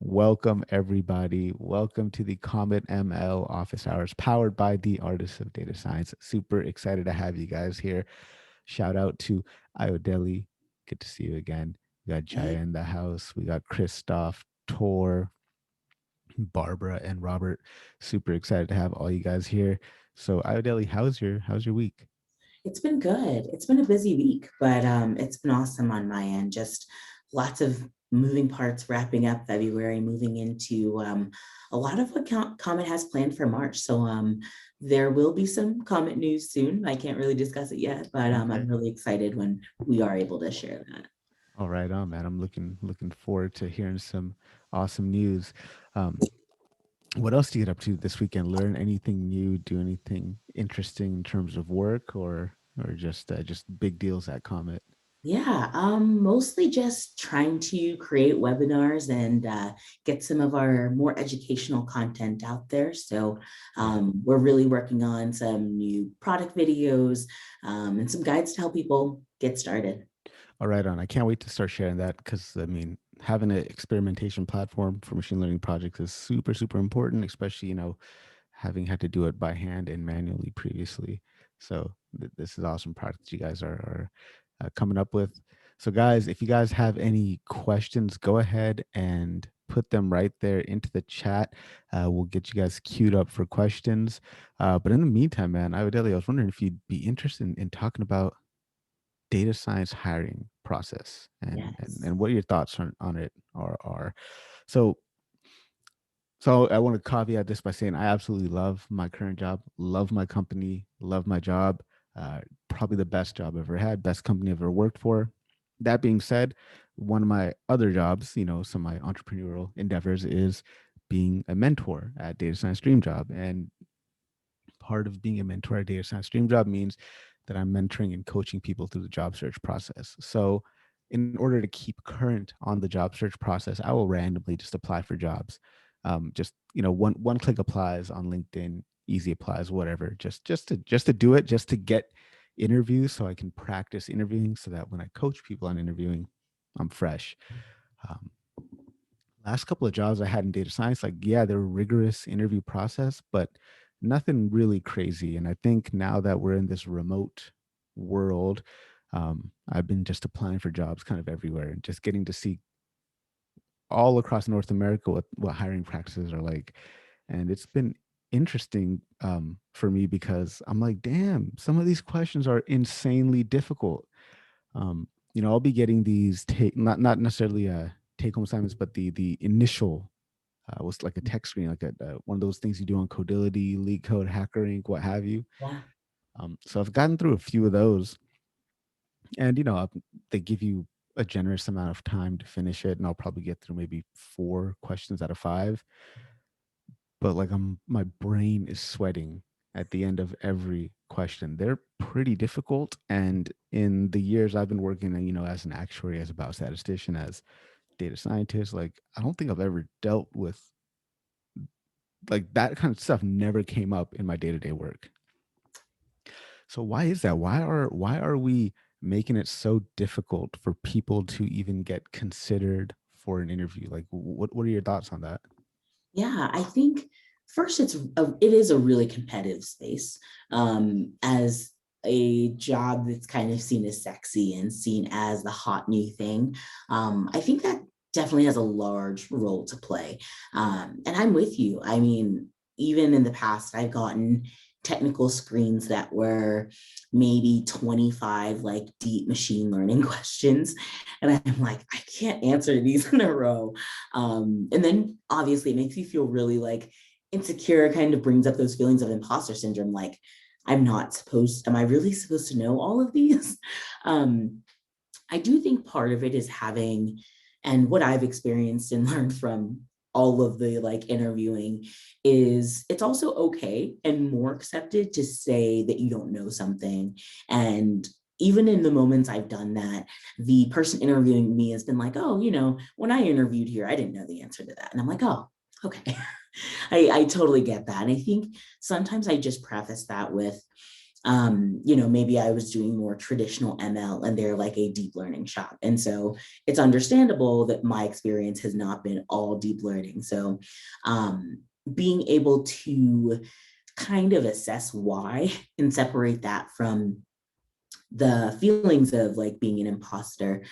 Welcome, everybody. Welcome to the Comet ML office hours powered by the Artists of Data Science. Super excited to have you guys here. Shout out to Ayodele. Good to see you again. We got Jaya Hey, in the house. We got Christoph, Tor, Barbara, and Robert. Super excited to have all you guys here. So Ayodele, how's your week? it's been good. It's been a busy week, but it's been awesome on my end. Just lots of moving parts wrapping up February, moving into a lot of what Comet has planned for March. So there will be some Comet news soon. I can't really discuss it yet, but I'm Okay. really excited when we are able to share that. All right, on man. I'm looking forward to hearing some awesome news. Um, What else do you get up to this weekend? Learn anything new? Do anything interesting in terms of work, or just big deals at Comet? Yeah, mostly just trying to create webinars and get some of our more educational content out there. So Yeah. we're really working on some new product videos and some guides to help people get started. All right, on. I can't wait to start sharing that because I mean, having an experimentation platform for machine learning projects is super important, especially having had to do it by hand and manually previously. So this is awesome product that you guys are coming up with. So guys, if you guys have any questions, go ahead and put them right there into the chat. We'll get you guys queued up for questions. But in the meantime, man, I was wondering if you'd be interested in talking about data science hiring process Yes. and what your thoughts on it are. So so I want to caveat this by saying I absolutely love my current job, love my company, love my job. Probably the best job I've ever had, best company I've ever worked for. That being said, one of my other jobs, some of my entrepreneurial endeavors is being a mentor at Data Science Dream Job. And part of being a mentor at Data Science Dream Job means that I'm mentoring and coaching people through the job search process. So in order to keep current on the job search process, I will randomly just apply for jobs. Just one click applies on LinkedIn, easy applies, whatever. Just to do it, just to get interviews, so I can practice interviewing, so that when I coach people on interviewing, I'm fresh. Um, Last couple of jobs I had in data science, like, yeah, they're rigorous interview process, but nothing really crazy. And I think now that we're in this remote world, I've been just applying for jobs kind of everywhere and just getting to see all across North America what hiring practices are like. And it's been interesting for me because I'm like, damn, some of these questions are insanely difficult. I'll be getting these not necessarily take home assignments, but the initial was like a tech screen, like one of those things you do on Codility, Leak Code, HackerRank, what have you. Yeah. So I've gotten through a few of those, and they give you a generous amount of time to finish it, and I'll probably get through maybe 4 questions out of 5. But like my brain is sweating at the end of every question. They're pretty difficult, and in the years I've been working, as an actuary, as a biostatistician, as data scientist, like I don't think I've ever dealt with like that kind of stuff. Never came up in my day-to-day work. So why is that? Why are we making it so difficult for people to even get considered for an interview? Like what are your thoughts on that? Yeah, I think first it is a really competitive space as a job that's kind of seen as sexy and seen as the hot new thing. I think that definitely has a large role to play. And I'm with you. I mean, even in the past, I've gotten technical screens that were maybe 25 like deep machine learning questions. And I'm like, I can't answer these in a row. And then obviously it makes you feel really like insecure, kind of brings up those feelings of imposter syndrome. Like, am I really supposed to know all of these? Um, I do think part of it is having, and what I've experienced and learned from all of the like interviewing is it's also okay and more accepted to say that you don't know something. And even in the moments I've done that, the person interviewing me has been like, oh, when I interviewed here, I didn't know the answer to that. And I'm like, oh, okay. I totally get that. And I think sometimes I just preface that with Maybe I was doing more traditional ML and they're like a deep learning shop. And so it's understandable that my experience has not been all deep learning. So being able to kind of assess why and separate that from the feelings of like being an imposter.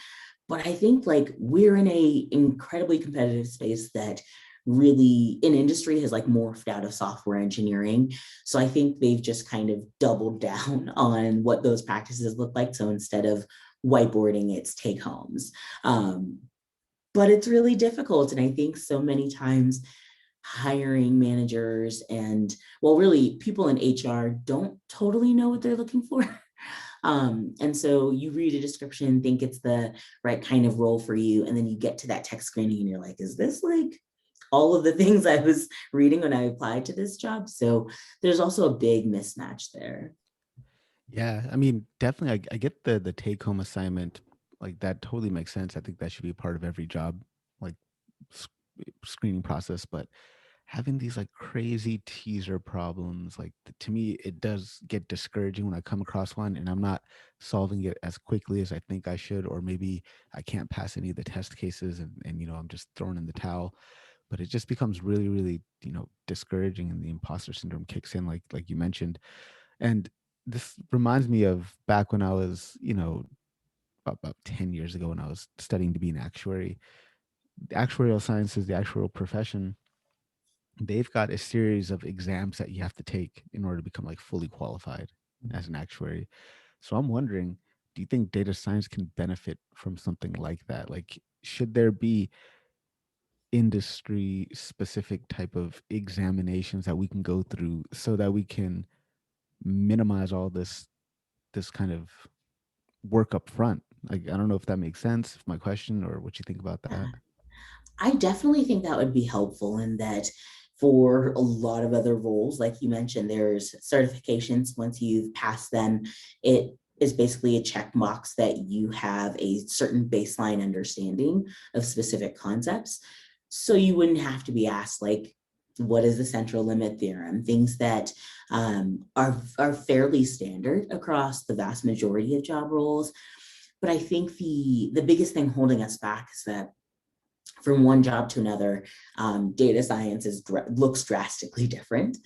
But I think like we're in a incredibly competitive space that really in industry has like morphed out of software engineering. So I think they've just kind of doubled down on what those practices look like. So instead of whiteboarding, it's take homes. But it's really difficult. And I think so many times hiring managers and, well, really people in HR don't totally know what they're looking for. And so you read a description, think it's the right kind of role for you, and then you get to that tech screening and you're like, is this like all of the things I was reading when I applied to this job? So there's also a big mismatch there. Yeah, I mean, definitely, I get the take home assignment. Like that totally makes sense. I think that should be a part of every job, like sc- screening process. But having these like crazy teaser problems, like to me, it does get discouraging when I come across one and I'm not solving it as quickly as I think I should, or maybe I can't pass any of the test cases, and I'm just thrown in the towel. But it just becomes really, really, discouraging, and the imposter syndrome kicks in, like you mentioned. And this reminds me of back when I was, about 10 years ago when I was studying to be an actuary. The actuarial sciences, the actuarial profession, they've got a series of exams that you have to take in order to become like fully qualified as an actuary. So I'm wondering, do you think data science can benefit from something like that? Like, should there be industry specific type of examinations that we can go through so that we can minimize all this kind of work up front? Like, I don't know if that makes sense, my question, or what you think about that. I definitely think that would be helpful in that for a lot of other roles, like you mentioned, there's certifications. Once you've passed them, it is basically a check box that you have a certain baseline understanding of specific concepts. So you wouldn't have to be asked, like, what is the central limit theorem? Things that are fairly standard across the vast majority of job roles. But I think the biggest thing holding us back is that from one job to another, data science looks drastically different.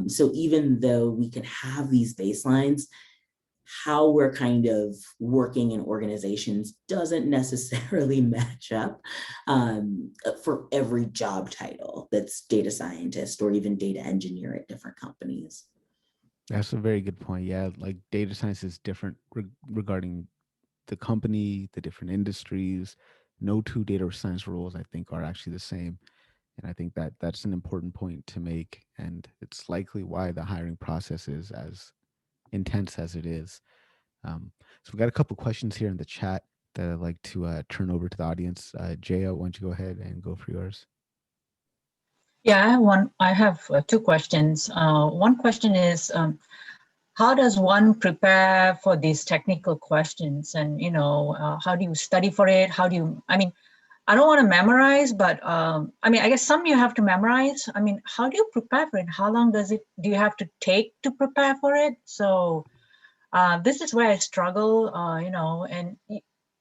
So even though we can have these baselines, how we're kind of working in organizations doesn't necessarily match up for every job title that's data scientist or even data engineer at different companies. That's a very good point. Yeah, like data science is different regarding the company, the different industries. No two data science roles, I think, are actually the same. And I think that that's an important point to make. And it's likely why the hiring process is as intense as it is. So we got a couple questions here in the chat that I'd like to turn over to the audience. Jaya, why don't you go ahead and go for yours? Yeah, I have one. I have two questions. One question is, how does one prepare for these technical questions? And, how do you study for it? How do you, I mean, I don't want to memorize, but I guess some you have to memorize. I mean, how do you prepare for it? How long do you have to take to prepare for it? So this is where I struggle, and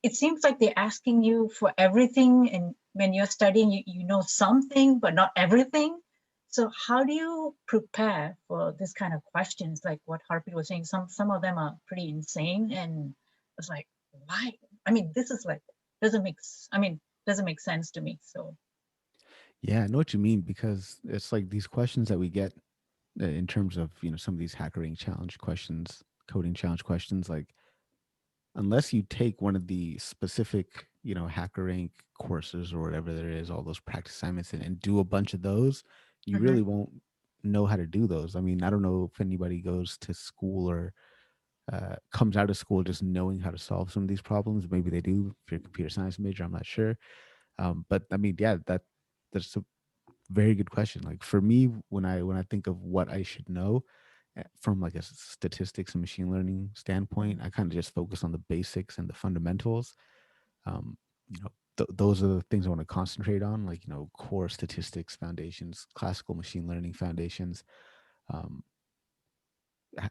it seems like they're asking you for everything. And when you're studying, you know something, but not everything. So how do you prepare for this kind of questions? Like what Harpreet was saying, some of them are pretty insane. And it's like, why? I mean, this is like, doesn't make sense to me. So Yeah, I know what you mean, because it's like these questions that we get in terms of, some of these hackering challenge questions, coding challenge questions, like unless you take one of the specific, HackerRank courses or whatever there is, all those practice assignments, and do a bunch of those, you mhm. really won't know how to do those. I mean, I don't know if anybody goes to school or comes out of school just knowing how to solve some of these problems. Maybe they do if you're a computer science major. I'm not sure. But I mean, yeah, that's a very good question. Like for me, when I think of what I should know from like a statistics and machine learning standpoint, I kind of just focus on the basics and the fundamentals. Um, those are the things I want to concentrate on, like core statistics foundations, classical machine learning foundations. Um,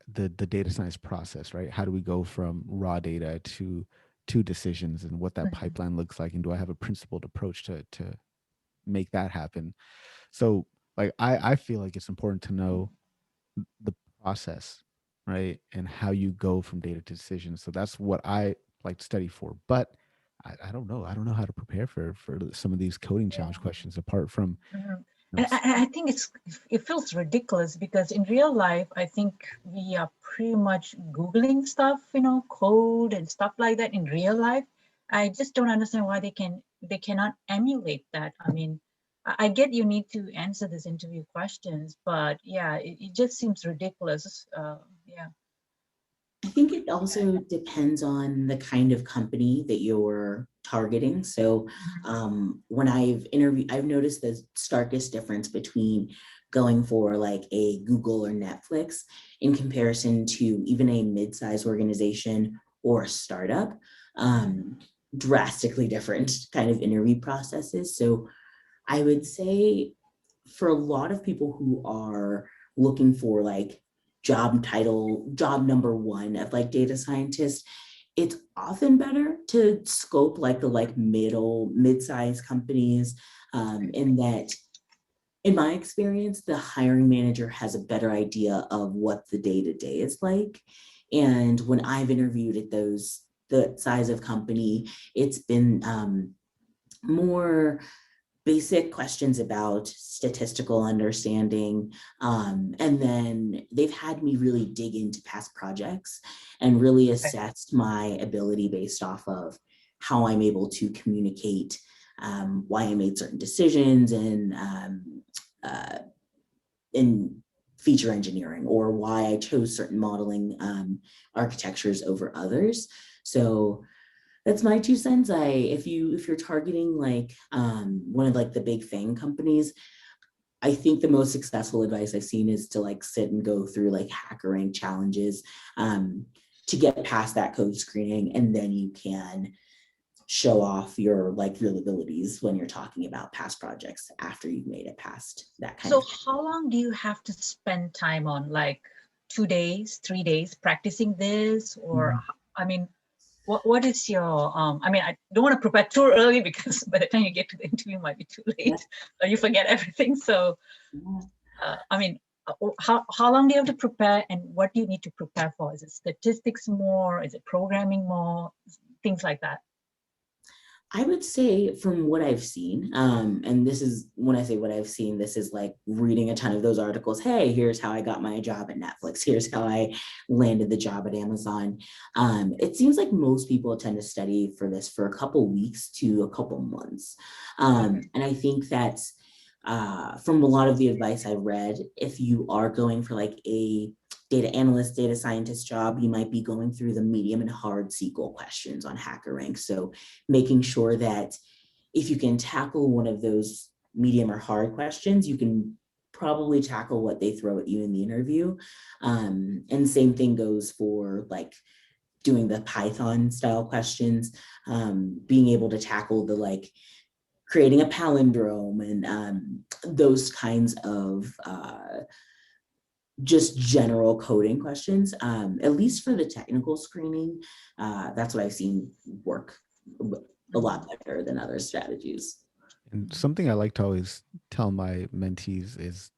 the data science process, right? How do we go from raw data to decisions, and what that Mhm. pipeline looks like, and do I have a principled approach to make that happen? So like I feel like it's important to know the process, right? And how you go from data to decisions. So that's what I like to study for. But I don't know. I don't know how to prepare for some of these coding challenge questions apart from, Mhm. you know, And I think it feels ridiculous because in real life, I think we are pretty much Googling stuff, code and stuff like that in real life. I just don't understand why they cannot emulate that. I mean, I get you need to answer this interview questions, but yeah, it just seems ridiculous. Yeah. I think it also depends on the kind of company that you're targeting. So Mhm. when I've interviewed, I've noticed the starkest difference between going for like a Google or Netflix in comparison to even a mid-sized organization or a startup. Um, Drastically different kind of interview processes. So I would say for a lot of people who are looking for like job title, job number one of like data scientist, it's often better to scope like the like mid-sized companies, in that in my experience, the hiring manager has a better idea of what the day-to-day is like. And when I've interviewed at the size of company, it's been more basic questions about statistical understanding. And then they've had me really dig into past projects and really Okay. assessed my ability based off of how I'm able to communicate, why I made certain decisions uh, in feature engineering, or why I chose certain modeling architectures over others. So that's my 2 cents. If you're targeting like one of like the big FANG companies, I think the most successful advice I've seen is to like sit and go through like HackerRank challenges, um, to get past that code screening, and then you can show off your like real abilities when you're talking about past projects after you've made it past that kind So of. how long do you have to spend time on, like 2 days, 3 days practicing this? Or, I mean, what is your, I mean, I don't want to prepare too early because by the time you get to the interview, it might be too Yeah. late or you forget everything. So, Yeah. I mean, how long do you have to prepare and what do you need to prepare for? Is it statistics more? Is it programming more? Things like that. I would say from what I've seen, and this is when I say what I've seen, this is like reading a ton of those articles. Hey, here's how I got my job at Netflix. Here's how I landed the job at Amazon. It seems like most people tend to study for this for a couple weeks to a couple months. Okay. And I think that's from a lot of the advice I've read, if you are going for like a data analyst, data scientist job, you might be going through the medium and hard SQL questions on HackerRank. So making sure that if you can tackle one of those medium or hard questions, you can probably tackle what they throw at you in the interview. And same thing goes for like doing the Python style questions, being able to tackle the like creating a palindrome and those kinds of just general coding questions, at least for the technical screening. That's what I've seen work a lot better than other strategies. and something I like to always tell my mentees is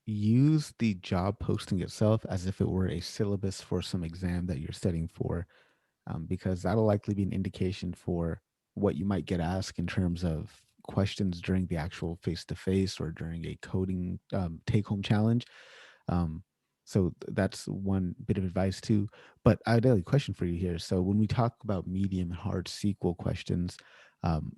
use the job posting itself as if it were a syllabus for some exam that you're studying for, because that'll likely be an indication for what you might get asked in terms of questions during the actual face to face or during a coding take home challenge. Um, that's one bit of advice too. But I have a question for you here. So when we talk about medium and hard SQL questions, um,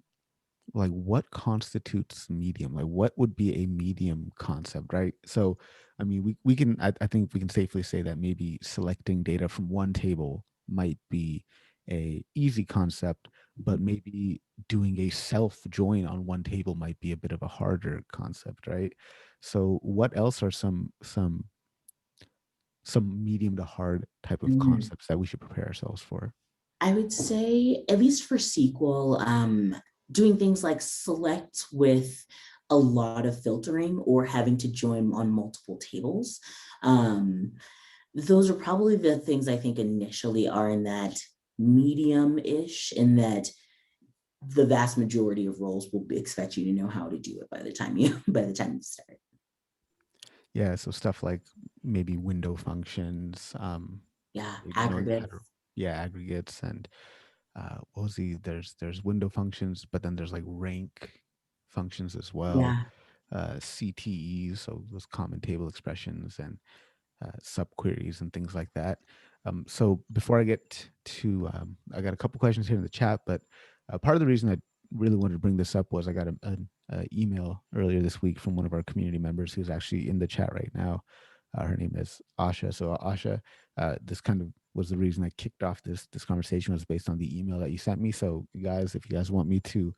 like what constitutes medium? Like what would be a medium concept, right? So I mean we can I think we can safely say that maybe selecting data from one table might be a easy concept, but maybe doing a self join on one table might be a bit of a harder concept, right? So what else are some medium to hard type of Mm. concepts that we should prepare ourselves for? I would say, at least for SQL, doing things like select with a lot of filtering or having to join on multiple tables. Um, those are probably the things I think initially are in that medium-ish, in that the vast majority of roles will expect you to know how to do it by the time you start. Yeah, so stuff like maybe window functions, Yeah, maybe knowing how aggregates. to, yeah, aggregates, and what was there's window functions, but then there's like rank functions as well, Yeah. CTEs, so those common table expressions, and subqueries and things like that. So before I get to, I got a couple questions here in the chat, but part of the reason I really wanted to bring this up was I got a email earlier this week from one of our community members who's actually in the chat right now. Her name is Asha. So Asha, this kind of was the reason I kicked off this conversation, was based on the email that you sent me. So you guys, if you guys want me to,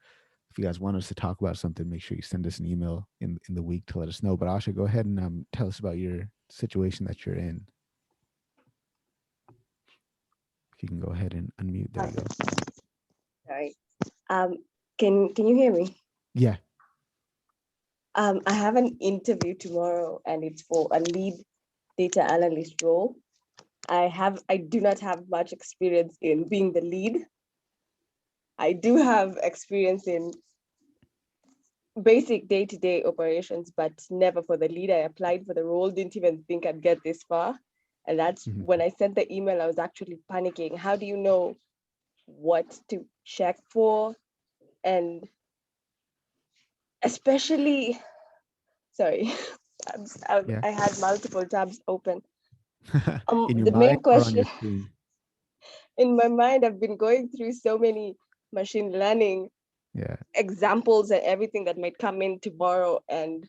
if you guys want us to talk about something, make sure you send us an email in the week to let us know. But Asha, go ahead and tell us about your situation that you're in. If you can go ahead and unmute, there you go. Sorry. Can you hear me? Yeah. I have an interview tomorrow, and it's for a lead data analyst role. I do not have much experience in being the lead. I do have experience in basic day-to-day operations, but never for the lead. I applied for the role, didn't even think I'd get this far. And that's when I sent the email, I was actually panicking. How do you know what to check for? And especially, sorry, Yeah. I had multiple tabs open. In your The mind main or on your question screen? in my mind, I've been going through so many machine learning Yeah. examples and everything that might come in tomorrow. And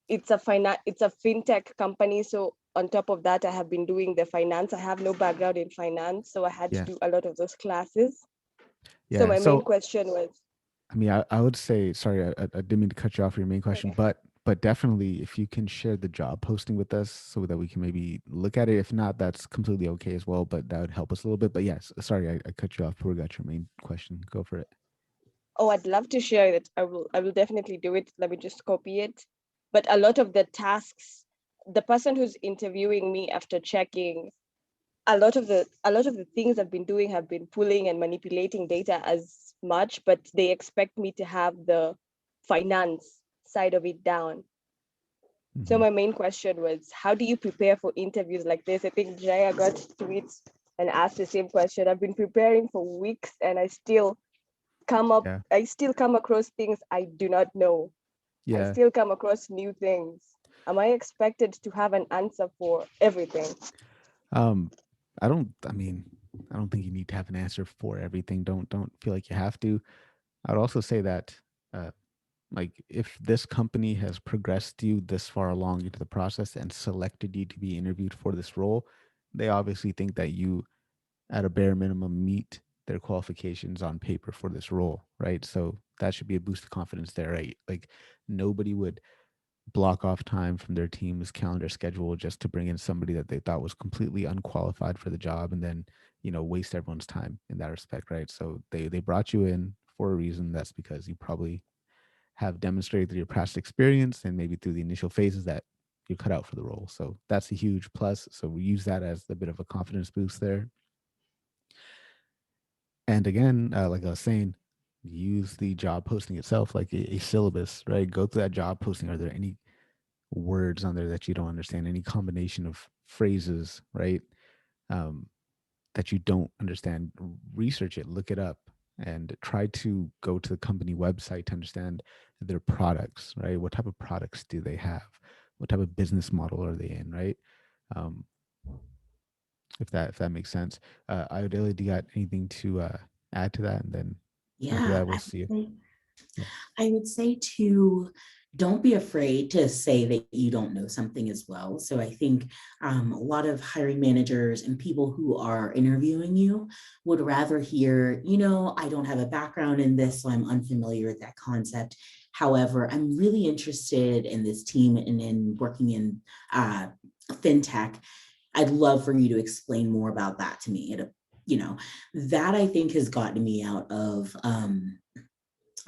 it's a fintech company. So on top of that, I have been doing the finance. I have no background in finance, so I had to Yeah. do a lot of those classes. So Yeah. my main So question was, I mean, I would say, sorry, I didn't mean to cut you off your main question, okay. but definitely if you can share the job posting with us so that we can maybe look at it. If not, that's completely okay as well, but that would help us a little bit. But yes, sorry, I cut you off before we got your main question. Go for it. Oh, I'd love to share it. I will definitely do it. Let me just copy it. But a lot of the tasks, the person who's interviewing me, after checking, a lot of the things I've been doing have been pulling and manipulating data as much, but they expect me to have the finance side of it down. So my main question was, how do you prepare for interviews like this? I think Jaya got tweets and asked the same question. I've been preparing for weeks, and I still come across things I do not know. I Yeah. still come across new things. Am I expected to have an answer for everything? Um, I mean, I don't think you need to have an answer for everything. Don't feel like you have to. I'd also say that, like, if this company has progressed you this far along into the process and selected you to be interviewed for this role, they obviously think that you, at a bare minimum, meet their qualifications on paper for this role, right? So that should be a boost of confidence there, right? Like, nobody would block off time from their team's calendar schedule just to bring in somebody that they thought was completely unqualified for the job, and then, waste everyone's time in that respect, right? So they brought you in for a reason. That's because you probably have demonstrated through your past experience and maybe through the initial phases that you're cut out for the role. So that's a huge plus. So we use that as a bit of a confidence boost there. And again, like I was saying, use the job posting itself like a syllabus, right? Go through that job posting. Are there any words on there that you don't understand? Any combination of phrases, right? That you don't understand? Research it, look it up, and try to go to the company website to understand their products, right? What type of products do they have? What type of business model are they in, right? Um, if that makes sense. Ayodele, do you got anything to add to that? And then after Yeah, that, we'll see you. Yeah. I would say to don't be afraid to say that you don't know something as well. So I think a lot of hiring managers and people who are interviewing you would rather hear, I don't have a background in this, so I'm unfamiliar with that concept. However, I'm really interested in this team and in working in fintech. I'd love for you to explain more about that to me. That I think has gotten me out of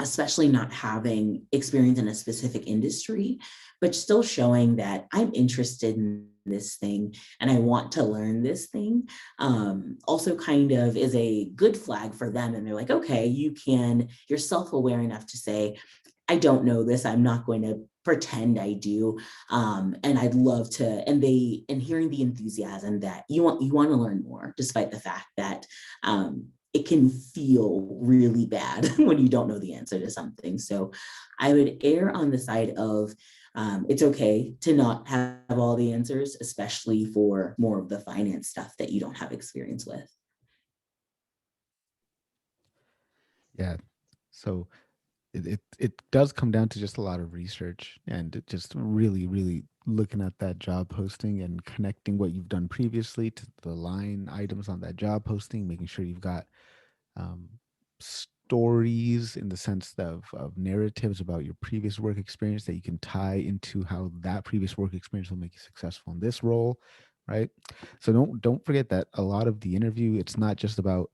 especially not having experience in a specific industry, but still showing that I'm interested in this thing and I want to learn this thing, also kind of is a good flag for them. And they're like, okay, you're self-aware enough to say, I don't know this. I'm not going to pretend I do. And I'd love to, and hearing the enthusiasm that you want to learn more, despite the fact that it can feel really bad when you don't know the answer to something. So I would err on the side of it's okay to not have all the answers, especially for more of the finance stuff that you don't have experience with. Yeah. So it does come down to just a lot of research and just really, really looking at that job posting and connecting what you've done previously to the line items on that job posting, making sure you've got um, stories in the sense of narratives about your previous work experience that you can tie into how that previous work experience will make you successful in this role, right? So don't forget that a lot of the interview, it's not just about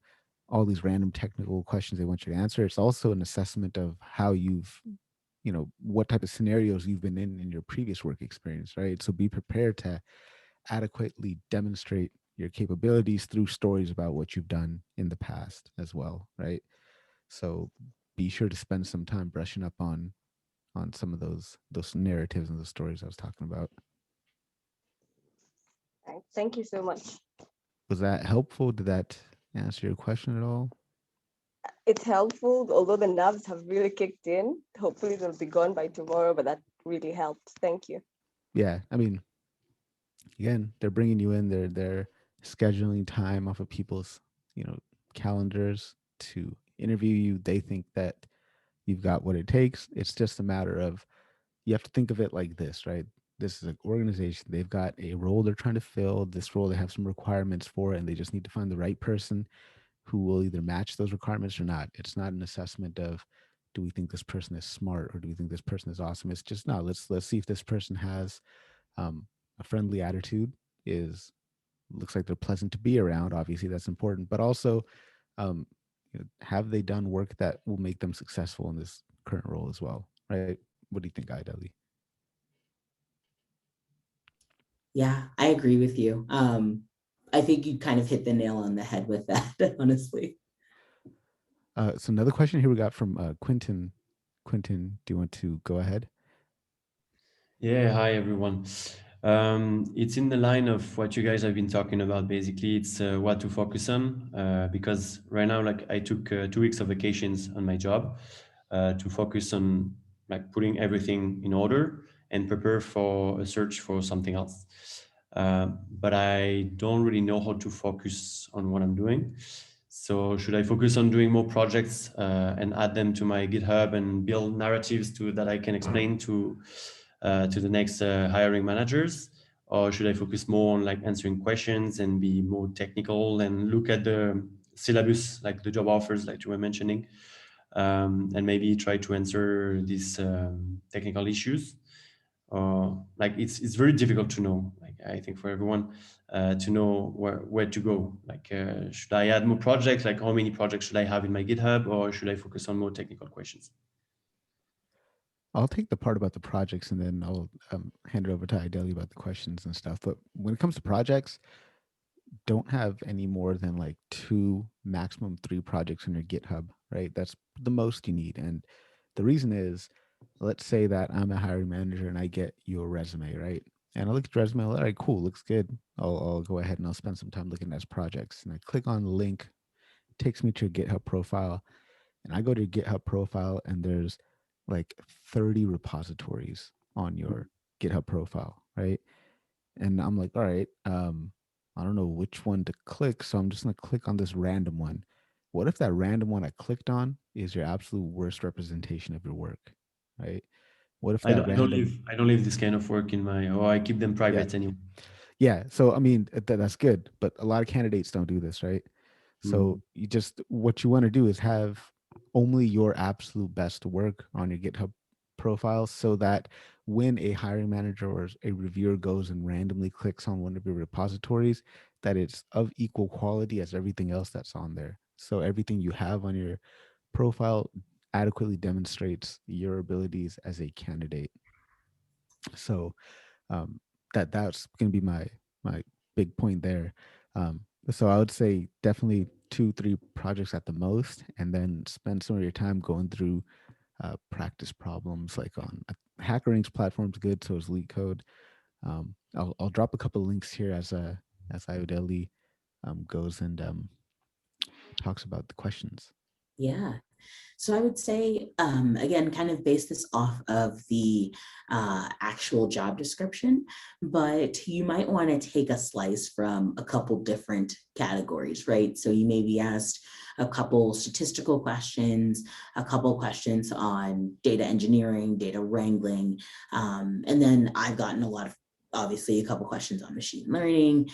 all these random technical questions they want you to answer. It's also an assessment of how you've, what type of scenarios you've been in your previous work experience, right? So be prepared to adequately demonstrate your capabilities through stories about what you've done in the past as well, right? So be sure to spend some time brushing up on some of those narratives and the stories I was talking about. Right. Thank you so much. Was that helpful? Did that answer your question at all? It's helpful, although the nerves have really kicked in. Hopefully they'll be gone by tomorrow, but that really helped. Thank you. Yeah, I mean, again, they're bringing you in. They're scheduling time off of people's calendars to interview you. They think that you've got what it takes. It's just a matter of, you have to think of it like this, right? This is an organization. They've got a role they're trying to fill. This role, they have some requirements for, and they just need to find the right person who will either match those requirements or not. It's not an assessment of, do we think this person is smart or do we think this person is awesome? It's just, no, let's see if this person has a friendly attitude, is looks like they're pleasant to be around. Obviously, that's important, but also, um, have they done work that will make them successful in this current role as well, right? What do you think, Ayodele? Yeah, I agree with you. I think you kind of hit the nail on the head with that, honestly. So another question here we got from Quentin. Quentin, do you want to go ahead? Yeah, hi everyone. It's in the line of what you guys have been talking about. Basically, it's what to focus on because right now, like I took 2 weeks of vacations on my job to focus on like putting everything in order and prepare for a search for something else. But I don't really know how to focus on what I'm doing. So should I focus on doing more projects and add them to my GitHub and build narratives that I can explain to the next hiring managers, or should I focus more on like answering questions and be more technical and look at the syllabus, like the job offers, like you were mentioning, and maybe try to answer these technical issues? Like it's very difficult to know. Like I think for everyone to know where to go. Like should I add more projects? Like how many projects should I have in my GitHub, or should I focus on more technical questions? I'll take the part about the projects and then I'll hand it over to Ayodele about the questions and stuff. But when it comes to projects, don't have any more than like 2, maximum 3 projects on your GitHub, right? That's the most you need. And the reason is, let's say that I'm a hiring manager and I get your resume, right? And I look at your resume, all right, cool, looks good. I'll go ahead and I'll spend some time looking at his projects. And I click on the link, takes me to your GitHub profile. And I go to your GitHub profile and there's like 30 repositories on your GitHub profile, right? And I'm like, all right, I don't know which one to click, so I'm just gonna click on this random one. What if that random one I clicked on is your absolute worst representation of your work, right? What if that random, I don't leave this kind of work in my, or I keep them yeah, private anyway. yeah. So I mean, that's good, but a lot of candidates don't do this, right? So Mhm. you just, what you want to do is have only your absolute best work on your GitHub profile, so that when a hiring manager or a reviewer goes and randomly clicks on one of your repositories, that it's of equal quality as everything else that's on there. So everything you have on your profile adequately demonstrates your abilities as a candidate. So that's going to be my big point there. So I would say definitely 2-3 projects at the most, and then spend some of your time going through practice problems like on HackerRank's platform's good, so is LeetCode. I'll drop a couple links here as Ayodele goes and talks about the questions. Yeah. So I would say, again, kind of base this off of the actual job description, but you might want to take a slice from a couple different categories, right? So you may be asked a couple statistical questions, a couple questions on data engineering, data wrangling, and then I've gotten obviously a couple questions on machine learning,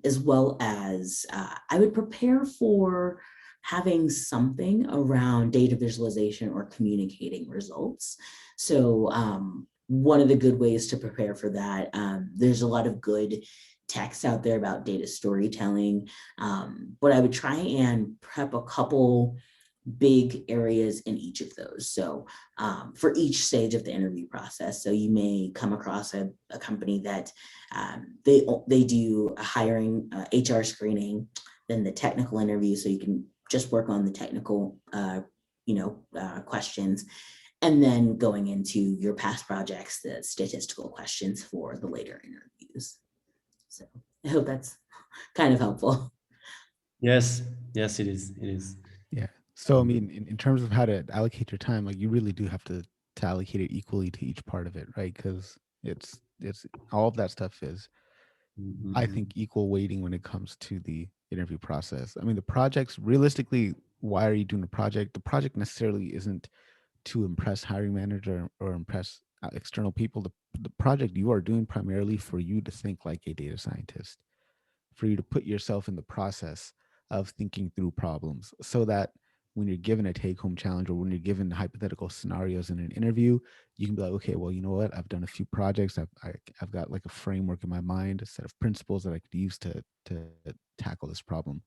as well as I would prepare for having something around data visualization or communicating results. So one of the good ways to prepare for that, there's a lot of good text out there about data storytelling, but I would try and prep a couple big areas in each of those. So for each stage of the interview process, so you may come across a company that they do a hiring HR screening, then the technical interview, so you can just work on the technical, questions, and then going into your past projects, the statistical questions for the later interviews. So I hope that's kind of helpful. Yes, yes, it is. It is. Yeah. So I mean, in terms of how to allocate your time, like you really do have to allocate it equally to each part of it, right? Because it's all of that stuff is, I think, equal weighting when it comes to the interview process. I mean, the projects, realistically, why are you doing the project? The project necessarily isn't to impress hiring manager or impress external people. The project you are doing primarily for you to think like a data scientist, for you to put yourself in the process of thinking through problems, so that when you're given a take-home challenge or when you're given hypothetical scenarios in an interview, you can be like, okay, well, you know what? I've done a few projects. I've got like a framework in my mind, a set of principles that I could use to tackle this problem.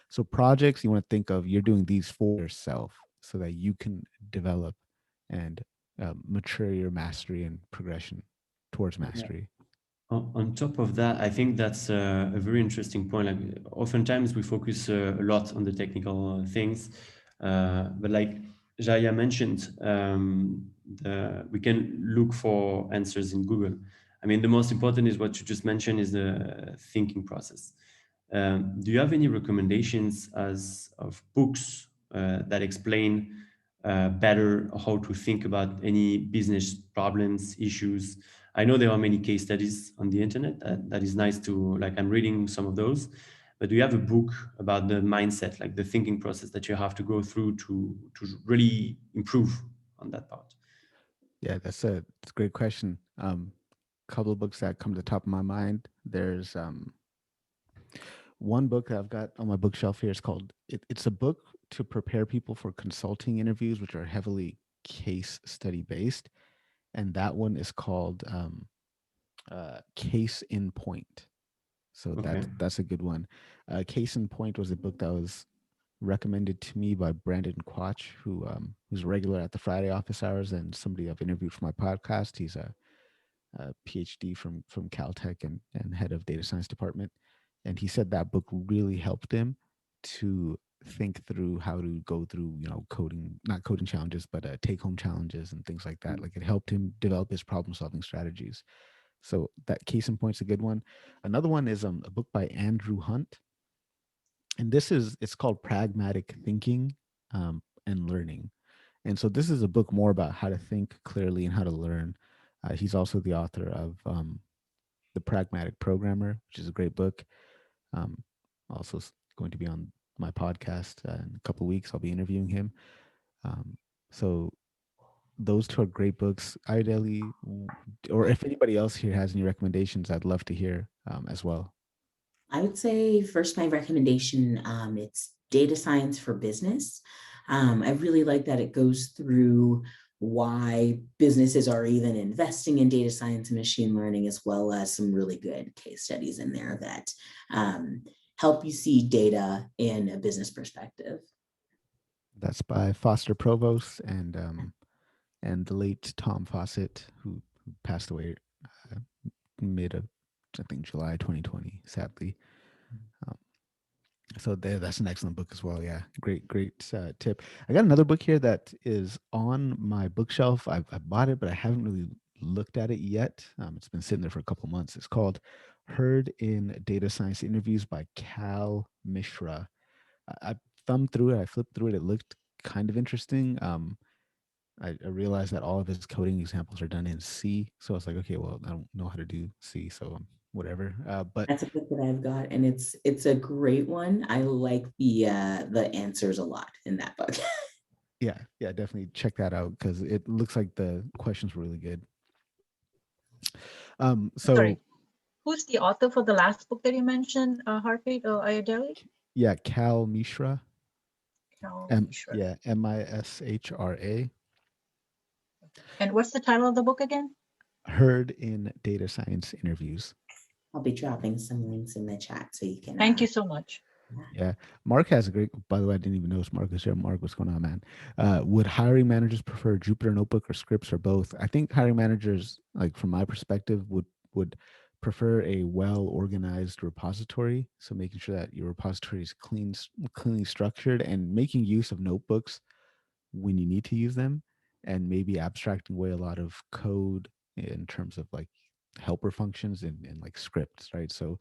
So projects, you want to think of, you're doing these for yourself so that you can develop and mature your mastery and progression towards mastery. On top of that, I think that's a very interesting point. Like, oftentimes we focus a lot on the technical things, but like Jaya mentioned, we can look for answers in Google. I mean, the most important is what you just mentioned, is the thinking process. Do you have any recommendations of books that explain better how to think about any business problems, issues? I know there are many case studies on the internet. That is nice to, like, I'm reading some of those. But do you have a book about the mindset, like the thinking process that you have to go through to really improve on that part? Yeah, that's a great question. Couple of books that come to the top of my mind. There's one book that I've got on my bookshelf here. It's called, it's a book to prepare people for consulting interviews, which are heavily case study based. And that one is called Case in Point. So Okay. that's a good one. Case in Point was a book that was recommended to me by Brandon Quach, who's a regular at the Friday office hours and somebody I've interviewed for my podcast. He's a PhD from Caltech and head of data science department. And he said that book really helped him to think through how to go through, not coding challenges, but take home challenges and things like that. Like, it helped him develop his problem solving strategies. So that Case in Point's a good one. Another one is a book by Andrew Hunt. And it's called Pragmatic Thinking and Learning. And so this is a book more about how to think clearly and how to learn. He's also the author of The Pragmatic Programmer, which is a great book. Also going to be on my podcast in a couple of weeks. I'll be interviewing him. So those two are great books. Ideally, or if anybody else here has any recommendations, I'd love to hear as well. I would say first, my recommendation, it's Data Science for Business. I really like that it goes through why businesses are even investing in data science and machine learning, as well as some really good case studies in there that help you see data in a business perspective. That's by Foster Provost and the late Tom Fawcett, who passed away uh, mid of, I think, July 2020, sadly. Um, so that's an excellent book as well. Yeah, great tip. I got another book here that is on my bookshelf. I bought it, but I haven't really looked at it yet. It's been sitting there for a couple months. It's called Heard in Data Science Interviews by Cal Mishra. I thumbed through it. I flipped through it. It looked kind of interesting. I realized that all of his coding examples are done in C. So I was like, okay, well, I don't know how to do C, so whatever. But That's a book that I've got, and it's a great one. I like the answers a lot in that book. yeah, definitely check that out because it looks like the questions were really good. So Sorry, who's the author for the last book that you mentioned, Harpreet or Ayodele? yeah, Cal Mishra. Cal Mishra. Yeah, Mishra. And what's the title of the book again? Heard in Data Science Interviews. I'll be dropping some links in the chat so you can. Thank you so much. Yeah, Mark has a great. By the way, I didn't even notice Mark was here. Mark, what's going on, man? Would hiring managers prefer Jupyter Notebook or scripts or both? I think hiring managers, like from my perspective, would prefer a well organized repository. So making sure that your repository is cleanly structured, and making use of notebooks when you need to use them, and maybe abstracting away a lot of code in terms of like helper functions and like scripts, right? So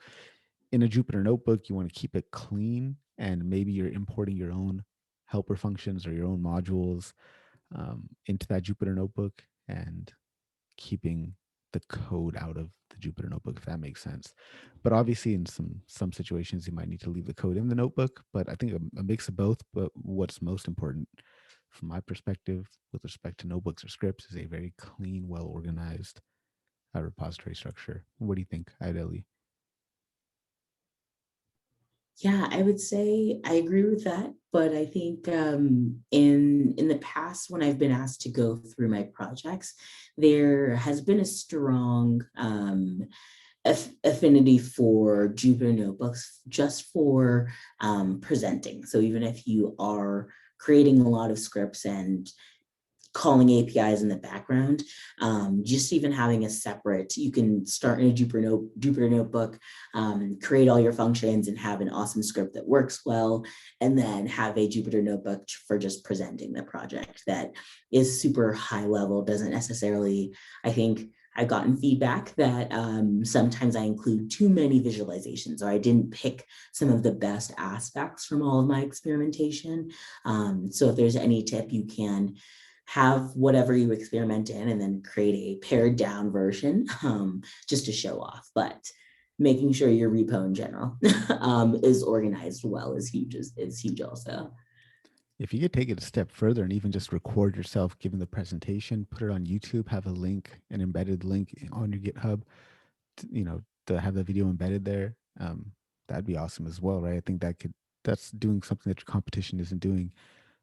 in a Jupyter notebook, you want to keep it clean, and maybe you're importing your own helper functions or your own modules into that Jupyter notebook and keeping the code out of the Jupyter notebook, if that makes sense. But obviously in some situations you might need to leave the code in the notebook, but I think a mix of both. But what's most important from my perspective with respect to notebooks or scripts is a very clean, well organized repository structure. What do you think, Ayodele? Yeah, I would say I agree with that, but I think in the past when I've been asked to go through my projects, there has been a strong affinity for Jupyter notebooks just for presenting. So even if you are creating a lot of scripts and calling APIs in the background, just even having a separate, you can start in a Jupyter notebook, create all your functions and have an awesome script that works well, and then have a Jupyter notebook for just presenting the project that is super high level, doesn't necessarily, I think, I've gotten feedback that sometimes I include too many visualizations, or I didn't pick some of the best aspects from all of my experimentation. So if there's any tip, you can have whatever you experiment in and then create a pared down version just to show off. But making sure your repo in general is organized well is huge also. If you could take it a step further and even just record yourself giving the presentation, put it on YouTube, have a link, an embedded link on your GitHub, to have the video embedded there, that'd be awesome as well, right? I think that's doing something that your competition isn't doing.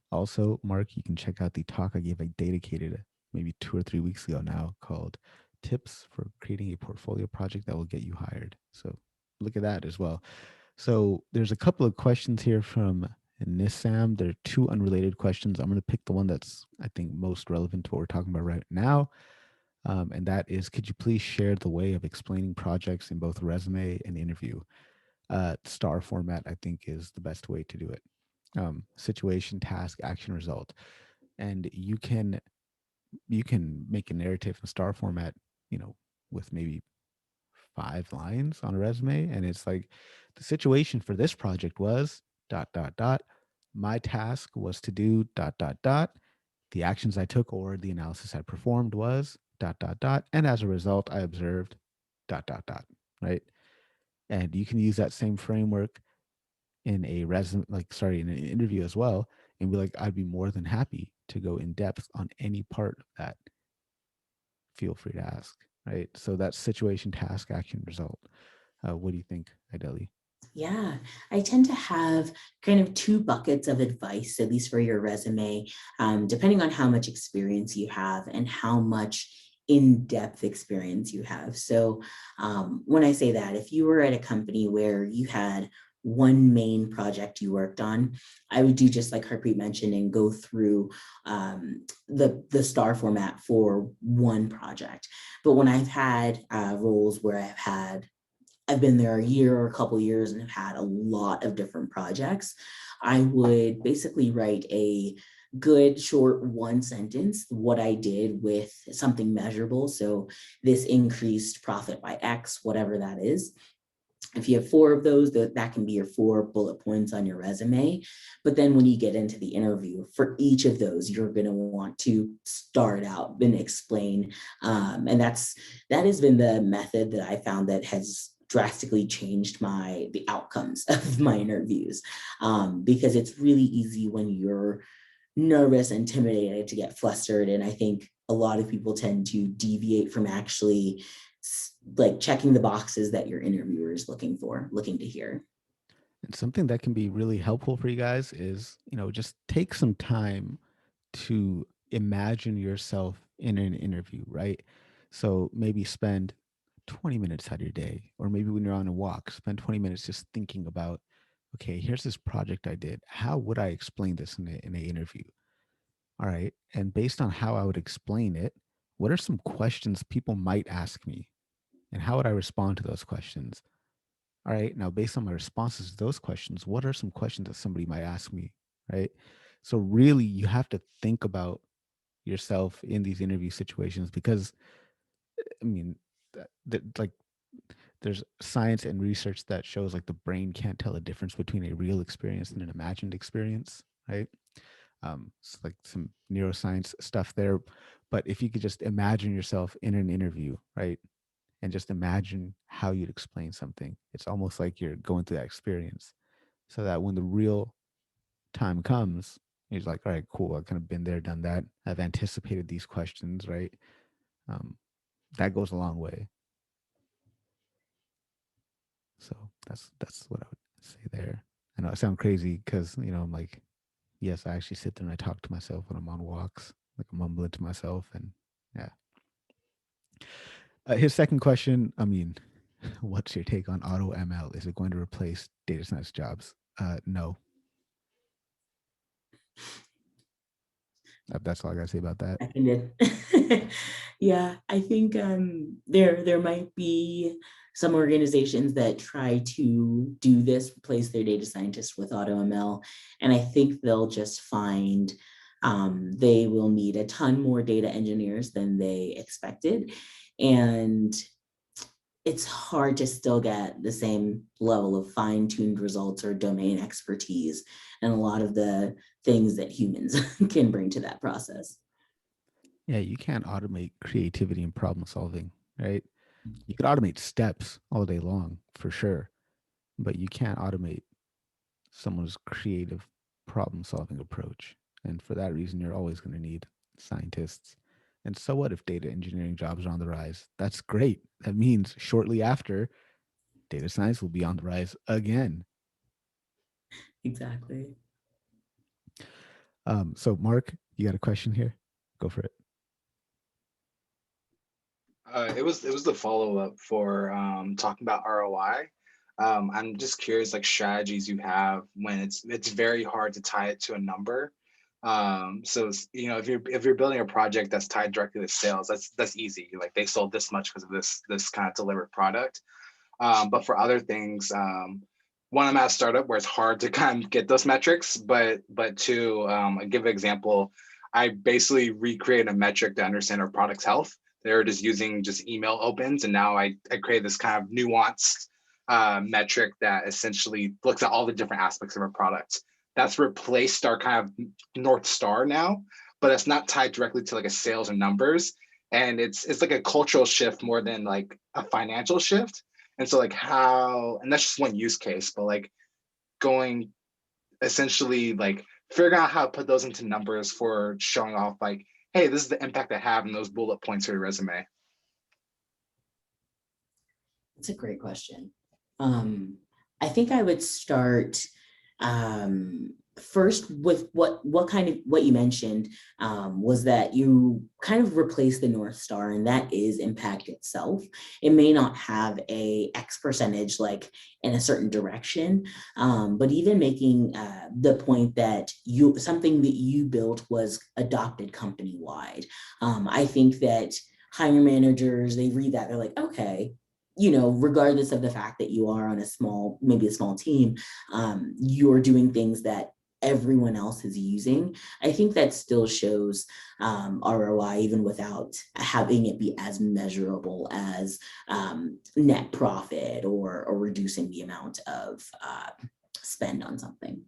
Also, Mark, you can check out the talk I gave, like dedicated maybe 2 or 3 weeks ago now, called Tips for Creating a Portfolio Project That Will Get You Hired. So look at that as well. So there's a couple of questions here from Nissam. There are 2 unrelated questions. I'm going to pick the one that's, I think, most relevant to what we're talking about right now. And that is, could you please share the way of explaining projects in both resume and interview? Star format, I think, is the best way to do it. Situation, task, action, result. And you can make a narrative in star format, with maybe 5 lines on a resume. And it's like, the situation for this project was ... My task was to do ... The actions I took or the analysis I performed was ... And as a result, I observed ... Right. And you can use that same framework in a in an interview as well, and be like, I'd be more than happy to go in depth on any part of that. Feel free to ask, right? So that's situation, task, action, result. What do you think, Ayodele? Yeah, I tend to have kind of 2 buckets of advice, at least for your resume, depending on how much experience you have and how much in-depth experience you have. So when I say that, if you were at a company where you had one main project you worked on, I would do just like Harpreet mentioned and go through the star format for one project. But when I've had roles where I've been there a year or a couple years and have had a lot of different projects, I would basically write a good short one sentence, what I did with something measurable. So this increased profit by X, whatever that is. If you have 4 of those, that can be your 4 bullet points on your resume. But then when you get into the interview, for each of those, you're going to want to start out and explain. And that has been the method that I found that has drastically changed the outcomes of my interviews, because it's really easy when you're nervous, intimidated, to get flustered. And I think a lot of people tend to deviate from actually like checking the boxes that your interviewer is looking to hear. And something that can be really helpful for you guys is, just take some time to imagine yourself in an interview, right? So maybe spend 20 minutes out of your day, or maybe when you're on a walk, spend 20 minutes just thinking about, okay, here's this project I did. How would I explain this in an interview? All right. And based on how I would explain it, what are some questions people might ask me? And how would I respond to those questions? All right. Now, based on my responses to those questions, what are some questions that somebody might ask me? Right. So, really, you have to think about yourself in these interview situations because, I mean, like, there's science and research that shows like the brain can't tell a difference between a real experience and an imagined experience. Right. It's like some neuroscience stuff there. But if you could just imagine yourself in an interview, right? And just imagine how you'd explain something. It's almost like you're going through that experience so that when the real time comes, you're like, all right, cool. I've kind of been there, done that. I've anticipated these questions, right? Um, that goes a long way. So that's what I would say there. I know I sound crazy because, I'm like, yes, I actually sit there and I talk to myself when I'm on walks, like I'm mumbling to myself. And yeah. His second question, what's your take on auto ML? Is it going to replace data science jobs? No. That's all I gotta say about that. Seconded. Yeah, I think there might be some organizations that try to do this, replace their data scientists with auto ML, and I think they'll just find they will need a ton more data engineers than they expected, and it's hard to still get the same level of fine-tuned results or domain expertise and a lot of the things that humans can bring to that process. Yeah, you can't automate creativity and problem solving, right? You could automate steps all day long for sure, but you can't automate someone's creative problem solving approach. And for that reason, you're always going to need scientists. And so what if data engineering jobs are on the rise? That's great. That means shortly after, data science will be on the rise again. Exactly. So Mark, you got a question here? Go for it. It was the follow-up for talking about ROI. I'm just curious, like strategies you have when it's very hard to tie it to a number. So if you're building a project that's tied directly to sales, that's easy. Like they sold this much because of this kind of delivered product. But for other things, one, I'm at a startup where it's hard to kind of get those metrics. But two, I give an example. I basically recreate a metric to understand our product's health. They were just using email opens, and now I create this kind of nuanced metric that essentially looks at all the different aspects of our product. That's replaced our kind of North Star now, but it's not tied directly to like a sales or numbers. And it's like a cultural shift more than like a financial shift. And so like and that's just one use case, but like going essentially like figuring out how to put those into numbers for showing off like, hey, this is the impact I have in those bullet points for your resume. That's a great question. I think I would start first, with what you mentioned, was that you kind of replace the North Star, and that is impact itself. It may not have a X percentage like in a certain direction, but even making the point that something that you built was adopted company wide. I think that hiring managers, they read that, they're like, okay, regardless of the fact that you are on maybe a small team, you're doing things that everyone else is using. I think that still shows ROI, even without having it be as measurable as net profit or reducing the amount of spend on something.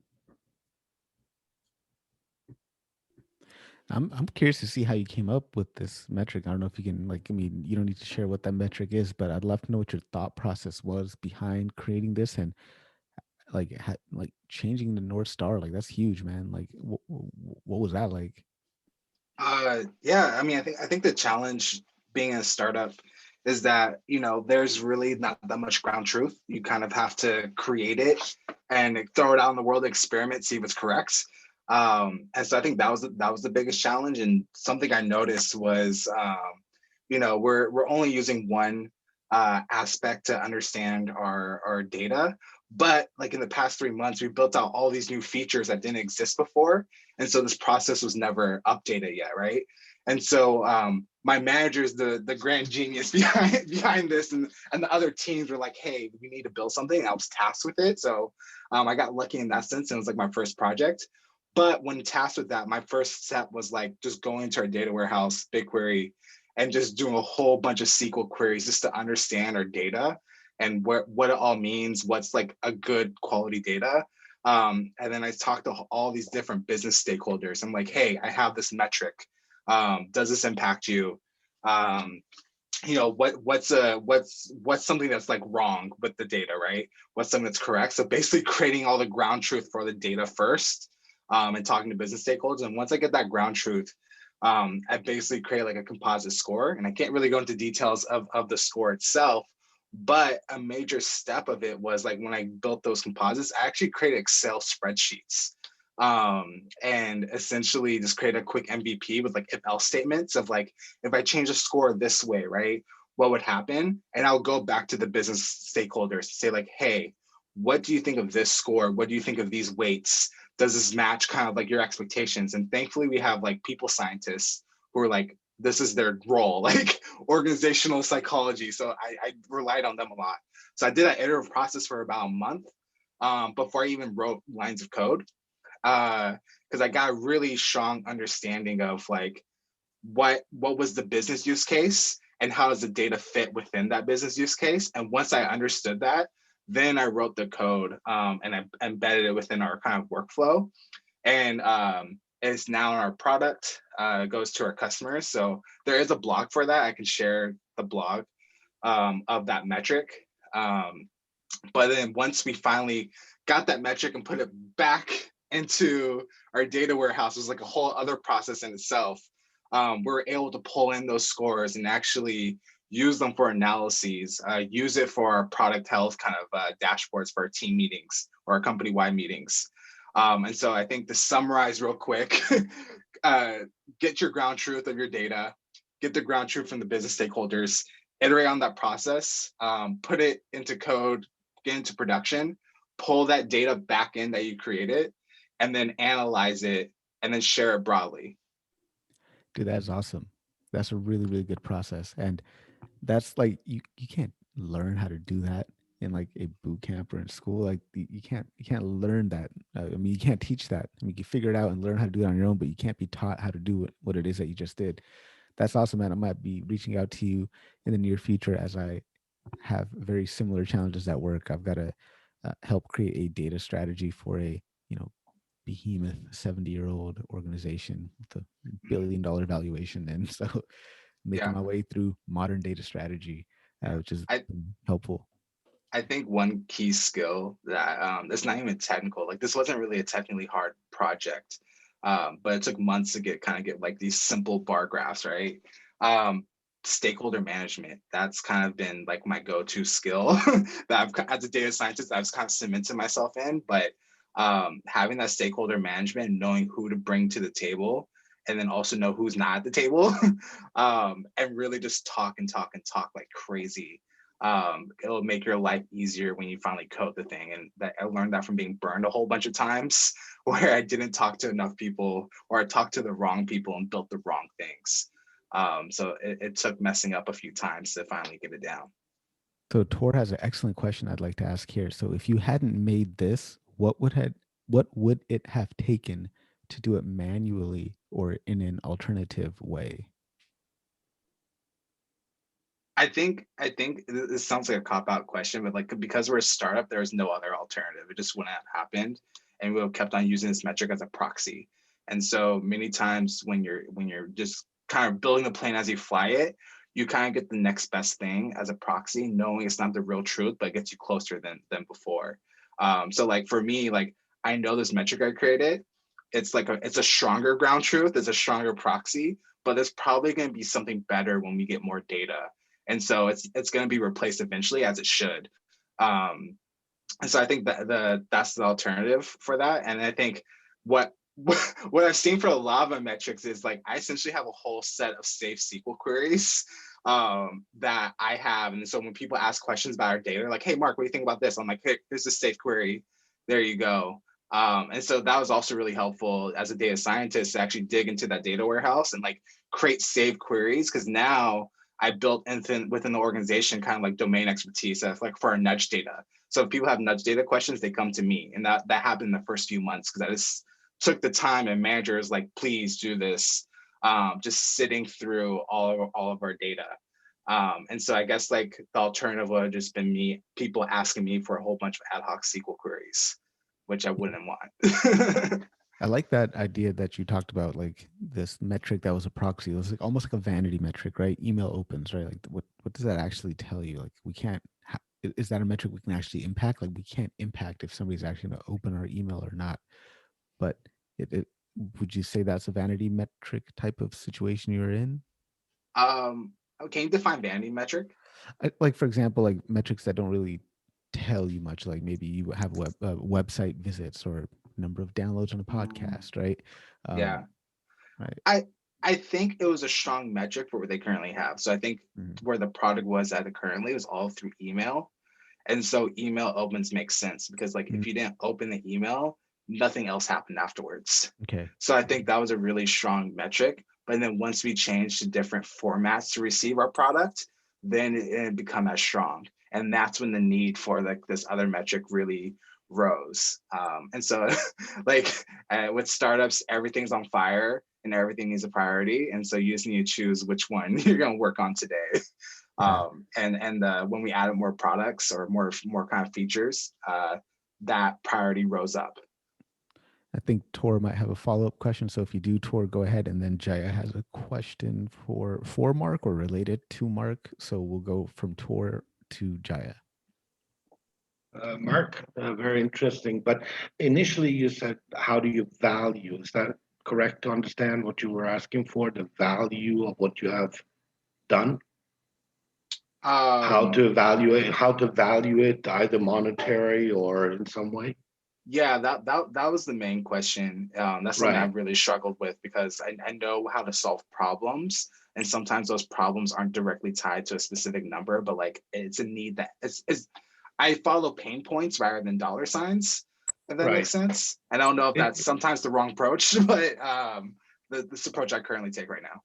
I'm curious to see how you came up with this metric. I don't know if you can, like, I mean, you don't need to share what that metric is, but I'd love to know what your thought process was behind creating this, and like changing the North Star. Like, that's huge, man. Like, what was that like? Yeah, I mean, I think the challenge being a startup is that, there's really not that much ground truth. You kind of have to create it and throw it out in the world, experiment, see if it's correct. And so I think that was the biggest challenge. And something I noticed was, we're only using one aspect to understand our data. But like in the past 3 months, we built out all these new features that didn't exist before. And so this process was never updated yet, right? And so my manager is the grand genius behind this, and the other teams were like, hey, we need to build something. And I was tasked with it. So I got lucky in that sense. And it was like my first project. But when tasked with that, my first step was like just going to our data warehouse, BigQuery, and just doing a whole bunch of SQL queries just to understand our data and what it all means, what's like a good quality data. And then I talked to all these different business stakeholders. I'm like, hey, I have this metric. Does this impact you? What's something that's like wrong with the data, right? What's something that's correct? So basically creating all the ground truth for the data first, and talking to business stakeholders. And once I get that ground truth, I basically create like a composite score. And I can't really go into details of the score itself, but a major step of it was like when I built those composites, I actually created Excel spreadsheets, and essentially just create a quick MVP with like if else statements of like, if I change a score this way, right, what would happen? And I'll go back to the business stakeholders to say like, hey, what do you think of this score? What do you think of these weights? Does this match kind of like your expectations? And thankfully we have like people scientists who are like, this is their role, like organizational psychology. So I relied on them a lot. So I did that iterative process for about a month before I even wrote lines of code, because I got a really strong understanding of like what was the business use case and how does the data fit within that business use case. And once I understood that, then I wrote the code, and I embedded it within our kind of workflow. And it's now in our product, goes to our customers. So there is a blog for that. I can share the blog of that metric. But then once we finally got that metric and put it back into our data warehouse, it was like a whole other process in itself. We were able to pull in those scores and actually use them for analyses, use it for our product health kind of dashboards for our team meetings or our company-wide meetings. And so I think to summarize real quick, get your ground truth of your data, get the ground truth from the business stakeholders, iterate on that process, put it into code, get into production, pull that data back in that you created, and then analyze it and then share it broadly. Dude, that's awesome. That's a really, really good process. And that's like, you can't learn how to do that in like a boot camp or in school. Like you can't learn that. I mean, you can't teach that. I mean, you can figure it out and learn how to do it on your own, but you can't be taught how to do what it is that you just did. That's awesome, man. I might be reaching out to you in the near future as I have very similar challenges at work. I've got to help create a data strategy for a, behemoth 70-year-old organization with a billion-dollar valuation. And so making my way through modern data strategy, which is helpful. I think one key skill that it's not even technical, like this wasn't really a technically hard project, but it took months to get like these simple bar graphs, right? Stakeholder management, that's kind of been like my go-to skill that I've, as a data scientist, I've kind of cemented myself in. But having that stakeholder management, knowing who to bring to the table, and then also know who's not at the table, and really just talk and talk and talk like crazy. It'll make your life easier when you finally code the thing. And that I learned that from being burned a whole bunch of times where I didn't talk to enough people, or I talked to the wrong people and built the wrong things. So it took messing up a few times to finally get it down. So Tor has an excellent question I'd like to ask here. So if you hadn't made this, what would it have taken to do it manually or in an alternative way? I think this sounds like a cop-out question, but like because we're a startup, there's no other alternative. It just wouldn't have happened, and we kept on using this metric as a proxy. And so many times when you're just kind of building the plane as you fly it, you kind of get the next best thing as a proxy, knowing it's not the real truth, but it gets you closer than before. So like for me, like I know this metric I created, it's like it's a stronger ground truth, it's a stronger proxy, but it's probably going to be something better when we get more data. And so it's going to be replaced eventually, as it should. And so I think that that's the alternative for that. And I think what what I've seen for a lot of my metrics is like I essentially have a whole set of safe SQL queries that I have. And so when people ask questions about our data, like, hey, Mark, what do you think about this? I'm like, hey, here's a safe query. There you go. And so that was also really helpful as a data scientist to actually dig into that data warehouse and like create safe queries, because now I built within the organization kind of like domain expertise that's like for our nudge data. So if people have nudge data questions, they come to me. And that happened in the first few months because I just took the time, and managers like, please do this, just sitting through all of our data. And so I guess like the alternative would have just been people asking me for a whole bunch of ad hoc SQL queries, which I wouldn't want. I like that idea that you talked about, like this metric that was a proxy. It was like almost like a vanity metric, right? Email opens, right? Like what does that actually tell you? Like we can't, is that a metric we can actually impact? Like we can't impact if somebody's actually going to open our email or not. But would you say that's a vanity metric type of situation you're in? Can you define vanity metric? Like for example, like metrics that don't really tell you much, like maybe you have website visits or number of downloads on a podcast, right? Yeah. Right. I think it was a strong metric for what they currently have. So I think where the product was at it currently was all through email. And so email opens makes sense because like if you didn't open the email, nothing else happened afterwards. Okay. So I think that was a really strong metric. But then once we changed to different formats to receive our product, then it didn't become as strong. And that's when the need for like this other metric really rose. And so like with startups, everything's on fire and everything is a priority. And so you just need to choose which one you're going to work on today. Yeah. And when we added more products or more kind of features, that priority rose up. I think Tor might have a follow-up question. So if you do, Tor, go ahead. And then Jaya has a question for Mark or related to Mark. So we'll go from Tor to Jaya. Mark, very interesting. But initially you said, how do you value? Is that correct to understand what you were asking for, the value of what you have done? How to value it, either monetary or in some way? Yeah, that was the main question. That's something Right. I've really struggled with because I know how to solve problems, and sometimes those problems aren't directly tied to a specific number, but like it's a need that it's I follow pain points rather than dollar signs, if that makes sense. And I don't know if that's sometimes the wrong approach, but this approach I currently take right now.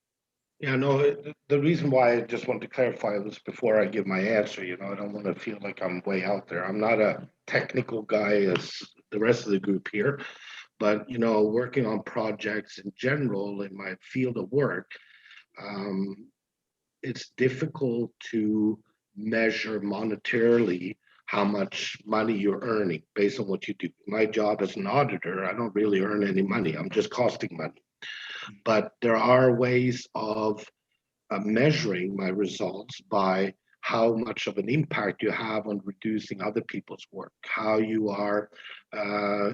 Yeah, no, the reason why I just want to clarify this before I give my answer, I don't want to feel like I'm way out there. I'm not a technical guy as the rest of the group here, but, working on projects in general in my field of work, it's difficult to measure monetarily how much money you're earning based on what you do. My job as an auditor, I don't really earn any money. I'm just costing money. But there are ways of measuring my results by how much of an impact you have on reducing other people's work, how you are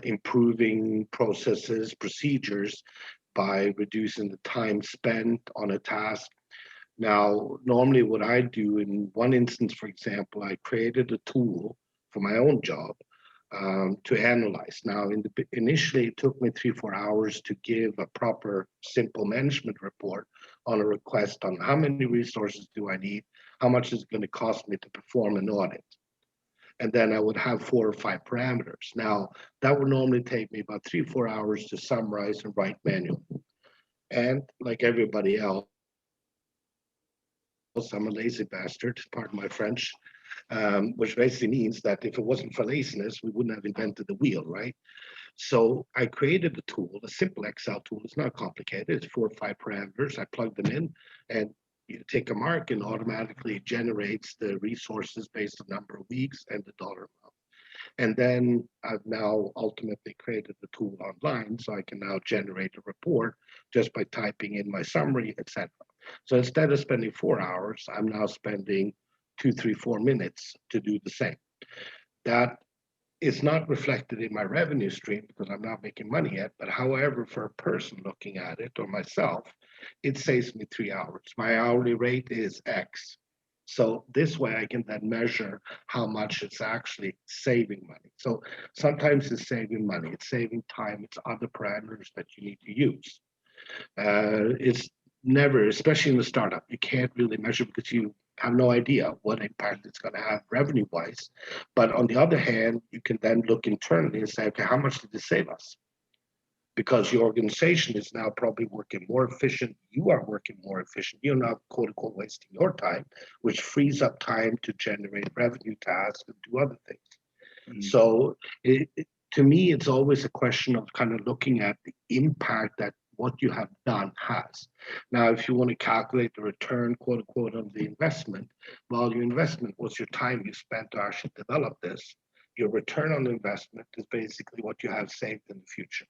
improving processes, procedures by reducing the time spent on a task. Now, normally what I do in one instance, for example, I created a tool for my own job to analyze. Now, initially, it took me 3-4 hours to give a proper, simple management report on a request on how many resources do I need, how much is it going to cost me to perform an audit. And then I would have 4 or 5 parameters. Now, that would normally take me about 3-4 hours to summarize and write manual. And like everybody else, I'm a lazy bastard, pardon my French, which basically means that if it wasn't for laziness, we wouldn't have invented the wheel, right? So I created a tool, a simple Excel tool. It's not complicated. It's 4 or 5 parameters. I plug them in, and you take a mark, and automatically generates the resources based on number of weeks and the dollar amount. And then I've now ultimately created the tool online, so I can now generate a report just by typing in my summary, etc. So instead of spending 4 hours, I'm now spending 2, 3, 4 minutes to do the same. That is not reflected in my revenue stream because I'm not making money yet. But however, for a person looking at it or myself, it saves me 3 hours. My hourly rate is X. So this way I can then measure how much it's actually saving money. So sometimes it's saving money, it's saving time, it's other parameters that you need to use. It's never, especially in the startup, you can't really measure because you have no idea what impact it's going to have revenue wise. But on the other hand, you can then look internally and say, okay, how much did this save us? Because your organization is now probably working more efficient. You are working more efficient. You're not, quote unquote, wasting your time, which frees up time to generate revenue tasks and do other things. So to me, it's always a question of kind of looking at the impact that what you have done has. Now, if you want to calculate the return, quote unquote, on the investment, well, your investment was your time you spent to actually develop this. Your return on the investment is basically what you have saved in the future.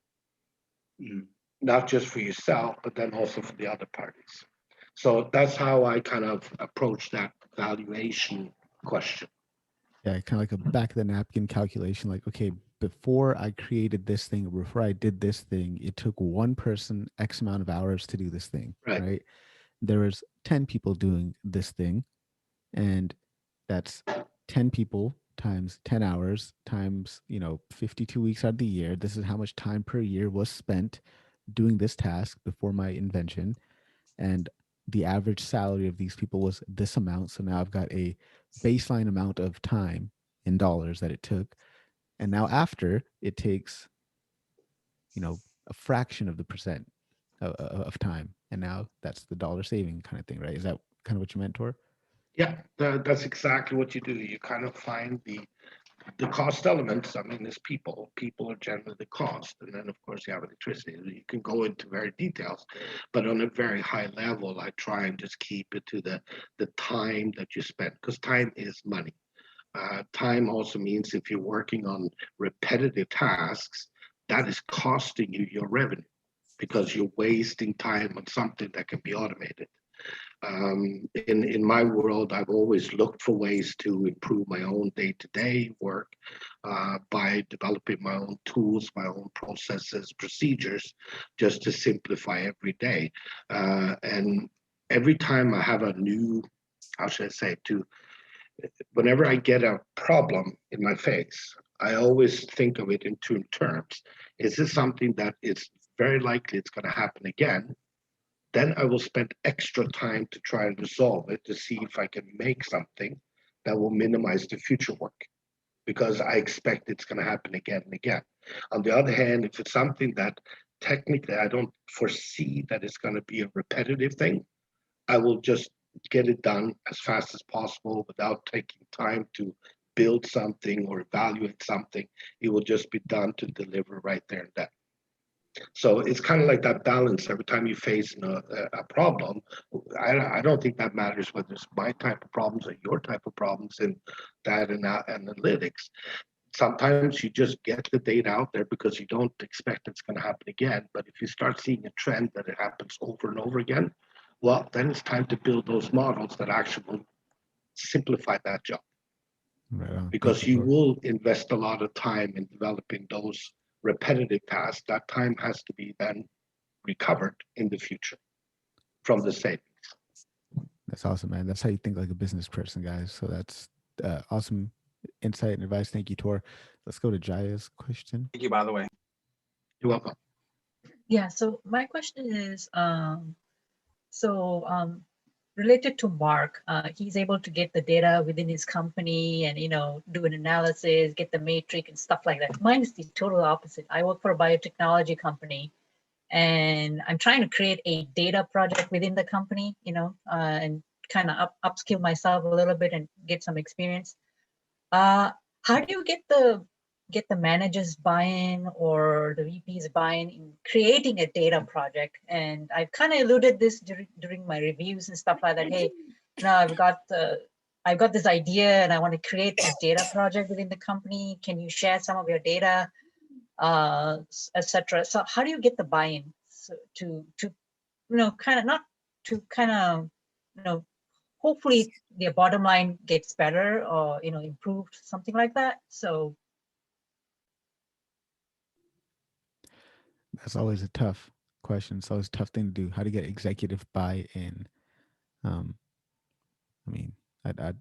Not just for yourself, but then also for the other parties. So that's how I kind of approach that valuation question. Yeah, kind of like a back of the napkin calculation. Like, okay, before I created this thing, before I did this thing, it took one person X amount of hours to do this thing, right? There was 10 people doing this thing, and that's 10 people times 10 hours times 52 weeks out of the year. This is how much time per year was spent doing this task before my invention, and the average salary of these people was this amount. So now I've got a baseline amount of time in dollars that it took, and now after it takes a fraction of the percent of time, and now that's the dollar saving kind of thing, right? Is that kind of what you meant, Tor? Yeah, that's exactly what you do. You kind of find the cost elements. I mean, there's people. People are generally the cost, and then of course you have electricity. You can go into very details, but on a very high level, I try and just keep it to the time that you spend, because time is money. Time also means if you're working on repetitive tasks, that is costing you your revenue because you're wasting time on something that can be automated. In my world, I've always looked for ways to improve my own day-to-day work by developing my own tools, my own processes, procedures, just to simplify every day. And every time I have a new, how should I say, whenever I get a problem in my face, I always think of it in 2 terms. Is this something that it's very likely it's going to happen again? Then I will spend extra time to try and resolve it to see if I can make something that will minimize the future work, because I expect it's going to happen again and again. On the other hand, if it's something that technically I don't foresee that it's going to be a repetitive thing, I will just get it done as fast as possible without taking time to build something or evaluate something. It will just be done to deliver right there and then. So it's kind of like that balance. Every time you face a problem, I don't think that matters whether it's my type of problems or your type of problems in data and analytics. Sometimes you just get the data out there because you don't expect it's going to happen again. But if you start seeing a trend that it happens over and over again, well, then it's time to build those models that actually will simplify that job. Right. Because you will invest a lot of time in developing those repetitive tasks. That time has to be then recovered in the future from the savings. That's awesome, man. That's how you think like a business person, guys. So that's awesome insight and advice. Thank you, Tor. Let's go to Jaya's question. Thank you, by the way. You're welcome. Yeah, so my question is, related to Mark, he's able to get the data within his company and, do an analysis, get the matrix and stuff like that. Mine is the total opposite. I work for a biotechnology company and I'm trying to create a data project within the company, and kind of upskill myself a little bit and get some experience. How do you get the managers buy-in or the VPs buy-in in creating a data project? And I've kind of alluded this during my reviews and stuff like that. Hey, I've got this idea and I want to create this data project within the company. Can you share some of your data, etc.? So how do you get the buy-in to hopefully their bottom line gets better or improved, something like that. So That's always a tough question. It's always a tough thing to do. How to get executive buy-in. I mean,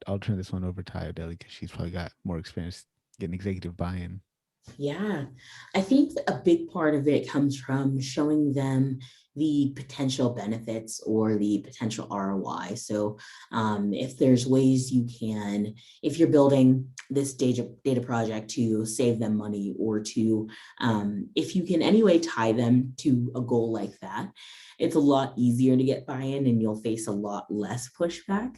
I'll turn this one over to Ayodele because she's probably got more experience getting executive buy-in. Yeah, I think a big part of it comes from showing them the potential benefits or the potential ROI. So if there's ways you can, if you're building this data project to save them money or to, if you can anyway tie them to a goal like that, it's a lot easier to get buy-in and you'll face a lot less pushback.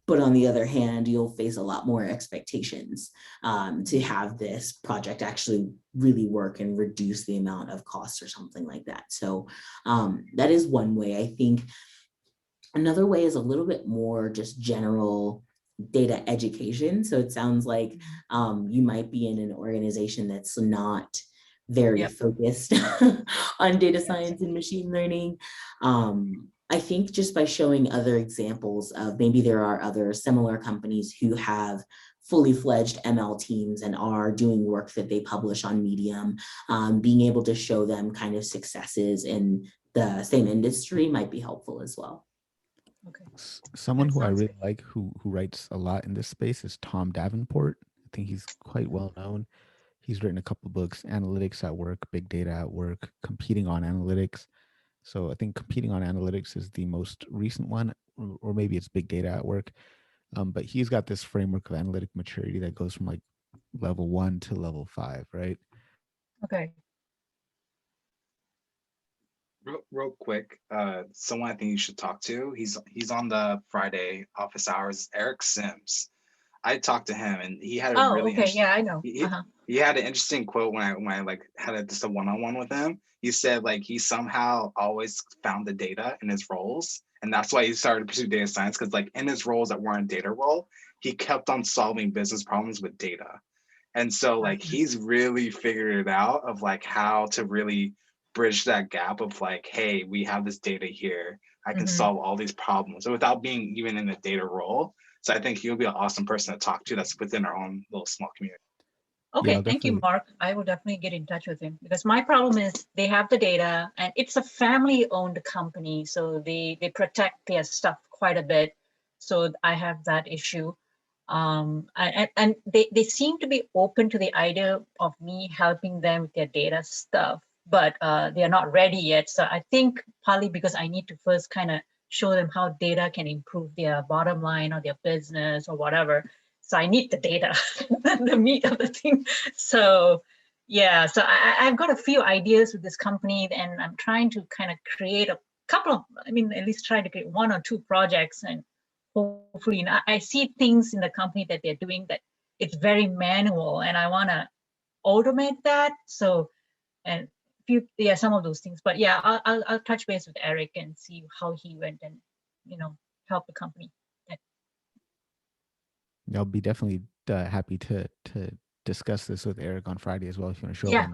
But on the other hand, you'll face a lot more expectations to have this project actually really work and reduce the amount of costs or something like that. So that is one way. I think another way is a little bit more just general data education. So it sounds like you might be in an organization that's not very focused on data science and machine learning. I think just by showing other examples of maybe there are other similar companies who have fully fledged ML teams and are doing work that they publish on Medium, being able to show them kind of successes in the same industry might be helpful as well. Okay. Someone who I really like who writes a lot in this space is Tom Davenport. I think he's quite well known. He's written a couple of books, Analytics at Work, Big Data at Work, Competing on Analytics. So I think Competing on Analytics is the most recent one, or maybe it's Big Data at Work. But he's got this framework of analytic maturity that goes from like level 1 to level 5, right? Okay. Real quick, someone I think you should talk to. He's on the Friday office hours. Eric Sims. I talked to him, and he had a really I know. He had an interesting quote when I like had just a one-on-one with him. He said like he somehow always found the data in his roles, and that's why he started to pursue data science, because like in his roles that weren't data role, he kept on solving business problems with data. And so like he's really figured it out of like how to really bridge that gap of like, hey, we have this data here. I can solve all these problems without being even in a data role. So I think he'll be an awesome person to talk to that's within our own little small community. Okay, Yeah, thank you, Mark. I will definitely get in touch with him because my problem is they have the data and it's a family-owned company. So they protect their stuff quite a bit. So I have that issue. And they seem to be open to the idea of me helping them with their data stuff, but they are not ready yet. So I think partly because I need to first kind of show them how data can improve their bottom line or their business or whatever. So I need the data, the meat of the thing. So yeah, so I've got a few ideas with this company and I'm trying to kind of create a couple of, at least try to create 1 or 2 projects, and hopefully, I see things in the company that they're doing that it's very manual and I want to automate that. So, and some of those things, but yeah, I'll touch base with Eric and see how he went and, help the company. I'll be definitely happy to discuss this with Eric on Friday as well. If you want to show up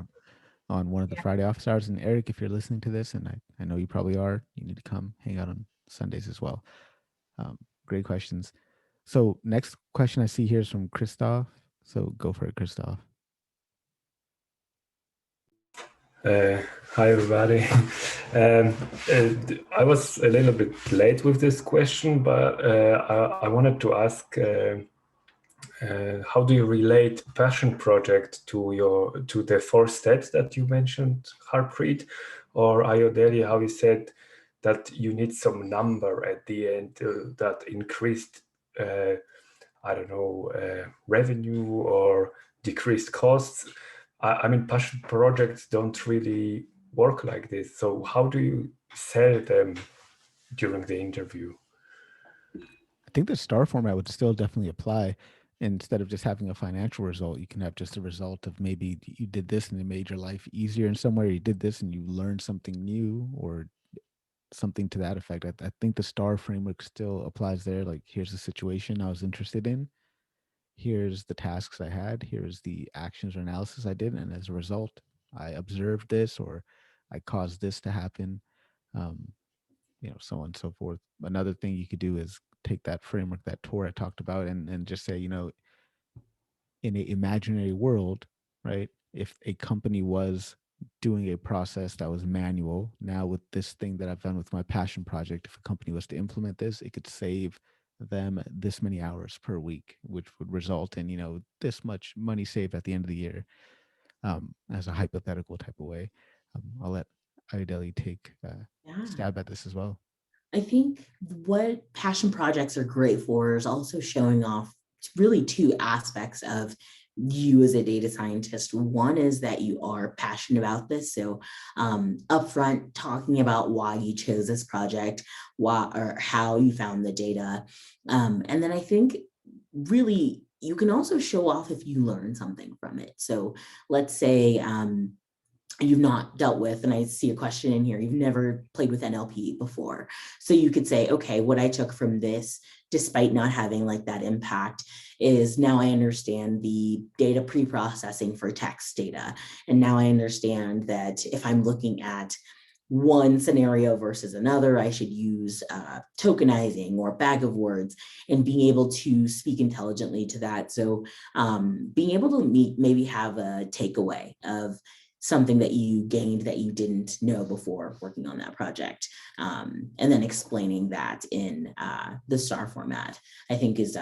on one of the Friday office hours. And Eric, if you're listening to this, and I know you probably are, you need to come hang out on Sundays as well. Great questions. So next question I see here is from Christoph. So go for it, Christoph. Hi, everybody. I was a little bit late with this question, but I wanted to ask how do you relate passion project to the 4 steps that you mentioned, Harpreet, or Ayodele, how you said that you need some number at the end that increased, I don't know, revenue or decreased costs? I mean, passion projects don't really work like this. So how do you sell them during the interview? I think the star format would still definitely apply. Instead of just having a financial result, you can have just a result of maybe you did this and it made your life easier in some way. You did this and you learned something new or something to that effect. I think the star framework still applies there. Like, here's the situation I was interested in. Here's the tasks I had. Here's the actions or analysis I did. And as a result, I observed this or I caused this to happen. So on and so forth. Another thing you could do is take that framework, that tour I talked about, and just say, in an imaginary world, right? If a company was doing a process that was manual, now with this thing that I've done with my passion project, if a company was to implement this, it could save them this many hours per week, which would result in, this much money saved at the end of the year, as a hypothetical type of way. I'll let Ayodele take a stab at this as well. I think what passion projects are great for is also showing off really 2 aspects of you as a data scientist. One is that you are passionate about this. So upfront talking about why you chose this project, why or how you found the data. And then I think really you can also show off if you learn something from it. So let's say you've not dealt with, and I see a question in here, you've never played with NLP before. So you could say, okay, what I took from this, despite not having like that impact, is now I understand the data pre-processing for text data. And now I understand that if I'm looking at one scenario versus another, I should use tokenizing or bag of words and being able to speak intelligently to that. So being able to maybe have a takeaway of something that you gained that you didn't know before working on that project. And then explaining that in the STAR format, I think is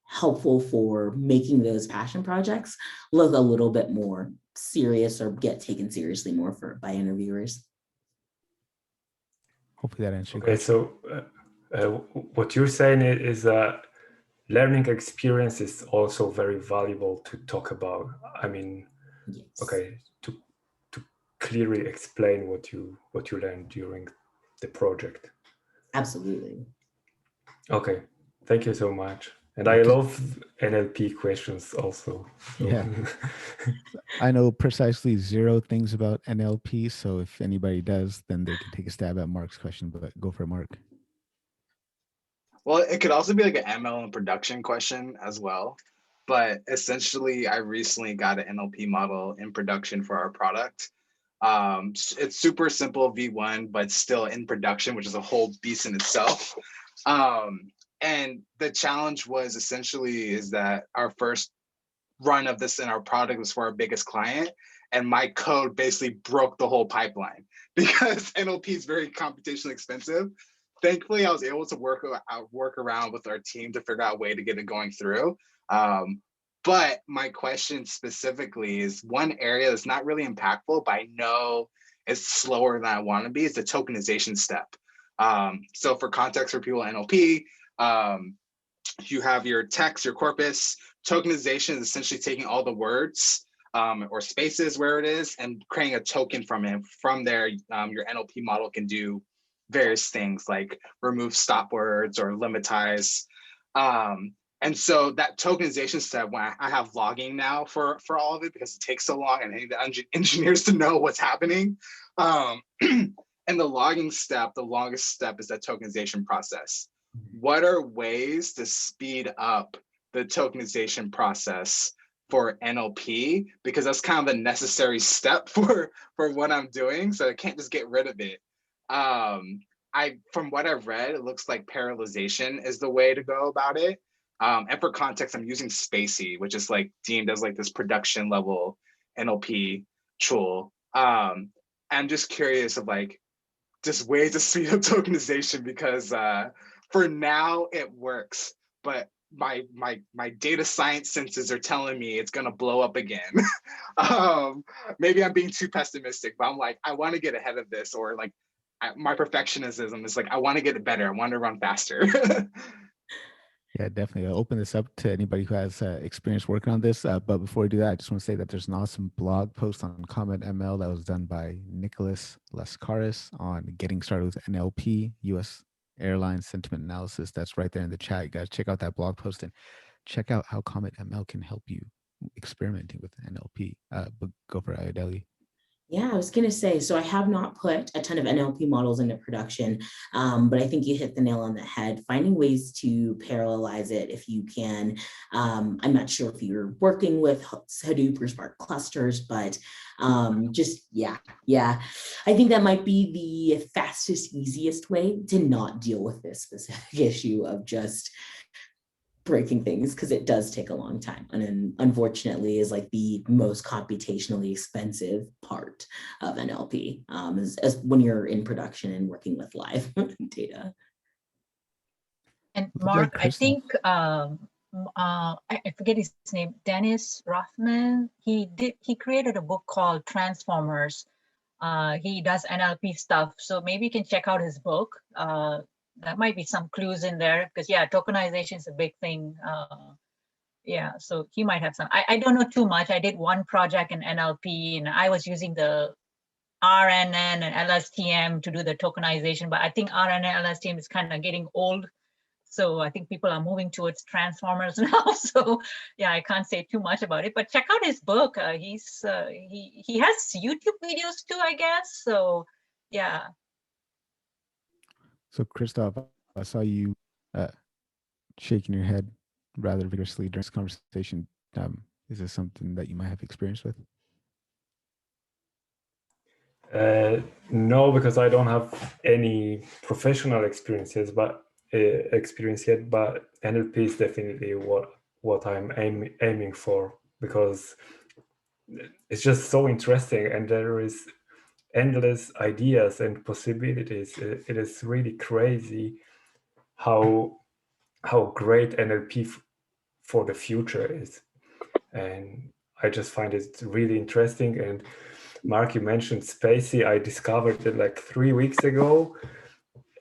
helpful for making those passion projects look a little bit more serious or get taken seriously more by interviewers. Hopefully that answers your question. So what you're saying is that learning experience is also very valuable to talk about. I mean, yes. Okay, to clearly explain what you learned during the project. Absolutely. Okay, thank you so much. And I love NLP questions also. So. Yeah. I know precisely 0 things about NLP, so if anybody does, then they can take a stab at Mark's question, but go for it, Mark. Well, it could also be like an ML and production question as well. But essentially, I recently got an NLP model in production for our product. It's super simple V1, but still in production, which is a whole beast in itself. And the challenge was essentially is that our first run of this in our product was for our biggest client. And my code basically broke the whole pipeline because NLP is very computationally expensive. Thankfully, I was able to work around with our team to figure out a way to get it going through. But my question specifically is one area that's not really impactful, but I know it's slower than I want to be, is the tokenization step. So for context for people in NLP, you have your text, your corpus. Tokenization is essentially taking all the words or spaces where it is and creating a token from it. From there, your NLP model can do various things like remove stop words or limitize. And so that tokenization step, when I have logging now for all of it because it takes so long and I need the engineers to know what's happening. And the logging step, the longest step is that tokenization process. What are ways to speed up the tokenization process for NLP? Because that's kind of a necessary step for what I'm doing. So I can't just get rid of it. From what I've read, it looks like parallelization is the way to go about it. And for context, I'm using Spacey, which is like deemed as like this production level NLP tool. I'm just curious of like just ways to speed up tokenization because for now it works, but my data science senses are telling me it's gonna blow up again. Maybe I'm being too pessimistic, but I'm like, I want to get ahead of this, or like my perfectionism is like, I want to get it better. I want to run faster. Yeah, definitely. I'll open this up to anybody who has experience working on this. But before we do that, I just want to say that there's an awesome blog post on Comet ML that was done by Nicholas Lascaris on getting started with NLP, US airline sentiment analysis. That's right there in the chat. You guys check out that blog post and check out how Comet ML can help you experimenting with NLP. But go for Ayodele. Yeah, I was going to say, so I have not put a ton of NLP models into production, but I think you hit the nail on the head, finding ways to parallelize it if you can. I'm not sure if you're working with Hadoop or Spark clusters, but yeah. I think that might be the fastest, easiest way to not deal with this specific issue of just breaking things, because it does take a long time, and then unfortunately is like the most computationally expensive part of NLP, as when you're in production and working with live data. And Mark, I think I forget his name, Dennis Rothman. He created a book called Transformers. He does NLP stuff, so maybe you can check out his book. That might be some clues in there, because yeah, tokenization is a big thing. Yeah, so he might have some. I don't know too much. I did one project in NLP, and I was using the RNN and LSTM to do the tokenization, but I think RNN and LSTM is kind of getting old. So I think people are moving towards transformers now. So yeah, I can't say too much about it, but check out his book. He has YouTube videos too, I guess. So yeah. So Christoph, I saw you shaking your head rather vigorously during this conversation. Is this something that you might have experience with? No, because I don't have any professional experience yet, but NLP is definitely what I'm aiming for, because it's just so interesting, and there is endless ideas and possibilities. It is really crazy how great NLP for the future is, and I just find it really interesting. And Mark, you mentioned Spacey. I discovered it like 3 weeks ago,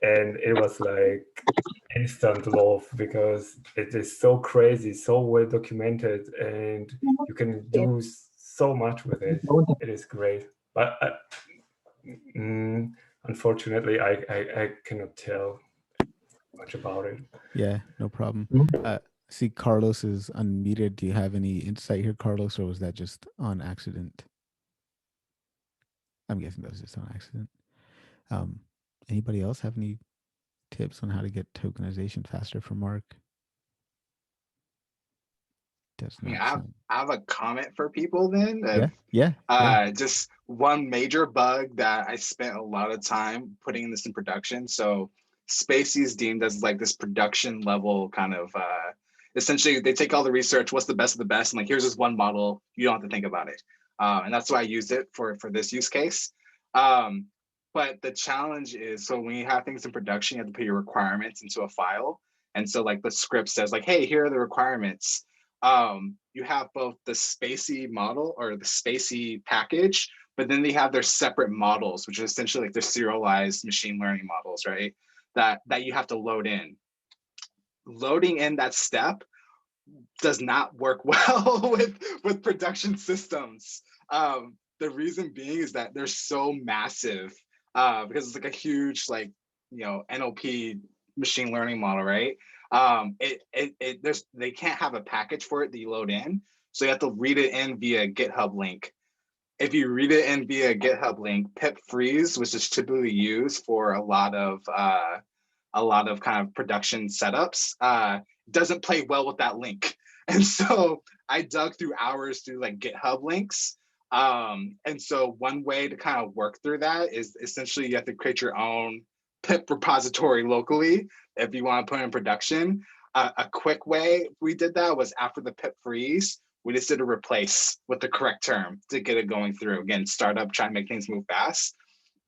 and it was like instant love, because it is so crazy, so well documented, and you can do so much with it. It is great, but unfortunately, I cannot tell much about it. Yeah, no problem. See, Carlos is unmuted. Do you have any insight here, Carlos, or was that just on accident? I'm guessing that was just on accident. Anybody else have any tips on how to get tokenization faster for Mark? I have a comment for people then. Yeah. Just one major bug that I spent a lot of time putting this in production. So Spacey is deemed as like this production level kind of, essentially they take all the research, what's the best of the best, and like, here's this one model, you don't have to think about it. And that's why I used it for this use case. But the challenge is, so when you have things in production, you have to put your requirements into a file. And so like the script says like, hey, here are the requirements. You have both the Spacey model or the Spacey package, but then they have their separate models, which is essentially like their serialized machine learning models, right? That you have to load in. Loading in that step does not work well with production systems. The reason being is that they're so massive, because it's like a huge, like, NLP machine learning model, right? They can't have a package for it that you load in, so you have to read it in via GitHub link. If you read it in via GitHub link, pip freeze, which is typically used for a lot of kind of production setups, doesn't play well with that link. And so I dug through hours through like GitHub links. And so one way to kind of work through that is essentially you have to create your own pip repository locally if you want to put it in production. A quick way we did that was after the pip freeze, we just did a replace with the correct term to get it going through. Again, startup, trying to make things move fast.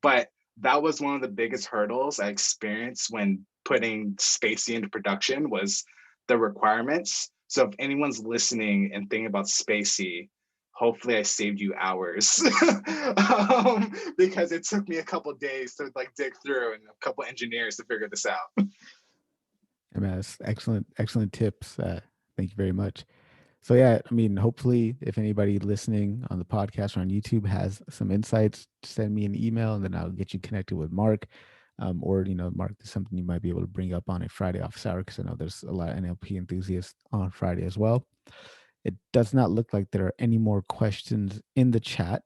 But that was one of the biggest hurdles I experienced when putting Spacey into production, was the requirements. So if anyone's listening and thinking about Spacey, hopefully I saved you hours because it took me a couple days to like dig through and a couple engineers to figure this out. I mean, that's excellent tips. Thank you very much. So yeah, I mean, hopefully if anybody listening on the podcast or on YouTube has some insights, send me an email and then I'll get you connected with Mark. Or, Mark, there's something you might be able to bring up on a Friday office hour, because I know there's a lot of NLP enthusiasts on Friday as well. It does not look like there are any more questions in the chat.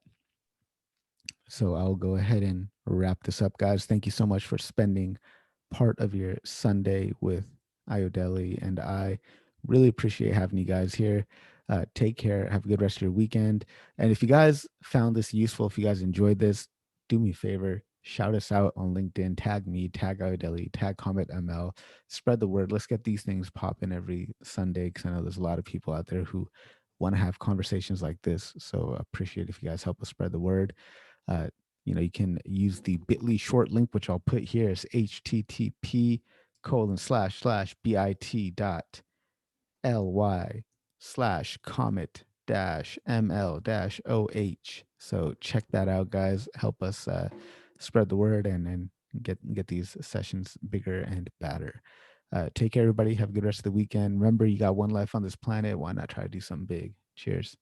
So I'll go ahead and wrap this up, guys. Thank you so much for spending part of your Sunday with Ayodele, and I really appreciate having you guys here. Take care. Have a good rest of your weekend. And if you guys found this useful, if you guys enjoyed this, do me a favor, shout us out on LinkedIn, tag me, tag Ayodele, tag Comet ML, spread the word. Let's get these things popping every Sunday, because I know there's a lot of people out there who want to have conversations like this. So I appreciate if you guys help us spread the word. You can use the bit.ly short link, which I'll put here. It's http://bit.ly/comet-ml-oh. So check that out, guys. Help us spread the word and get these sessions bigger and badder. Take care, everybody. Have a good rest of the weekend. Remember, you got one life on this planet. Why not try to do something big? Cheers.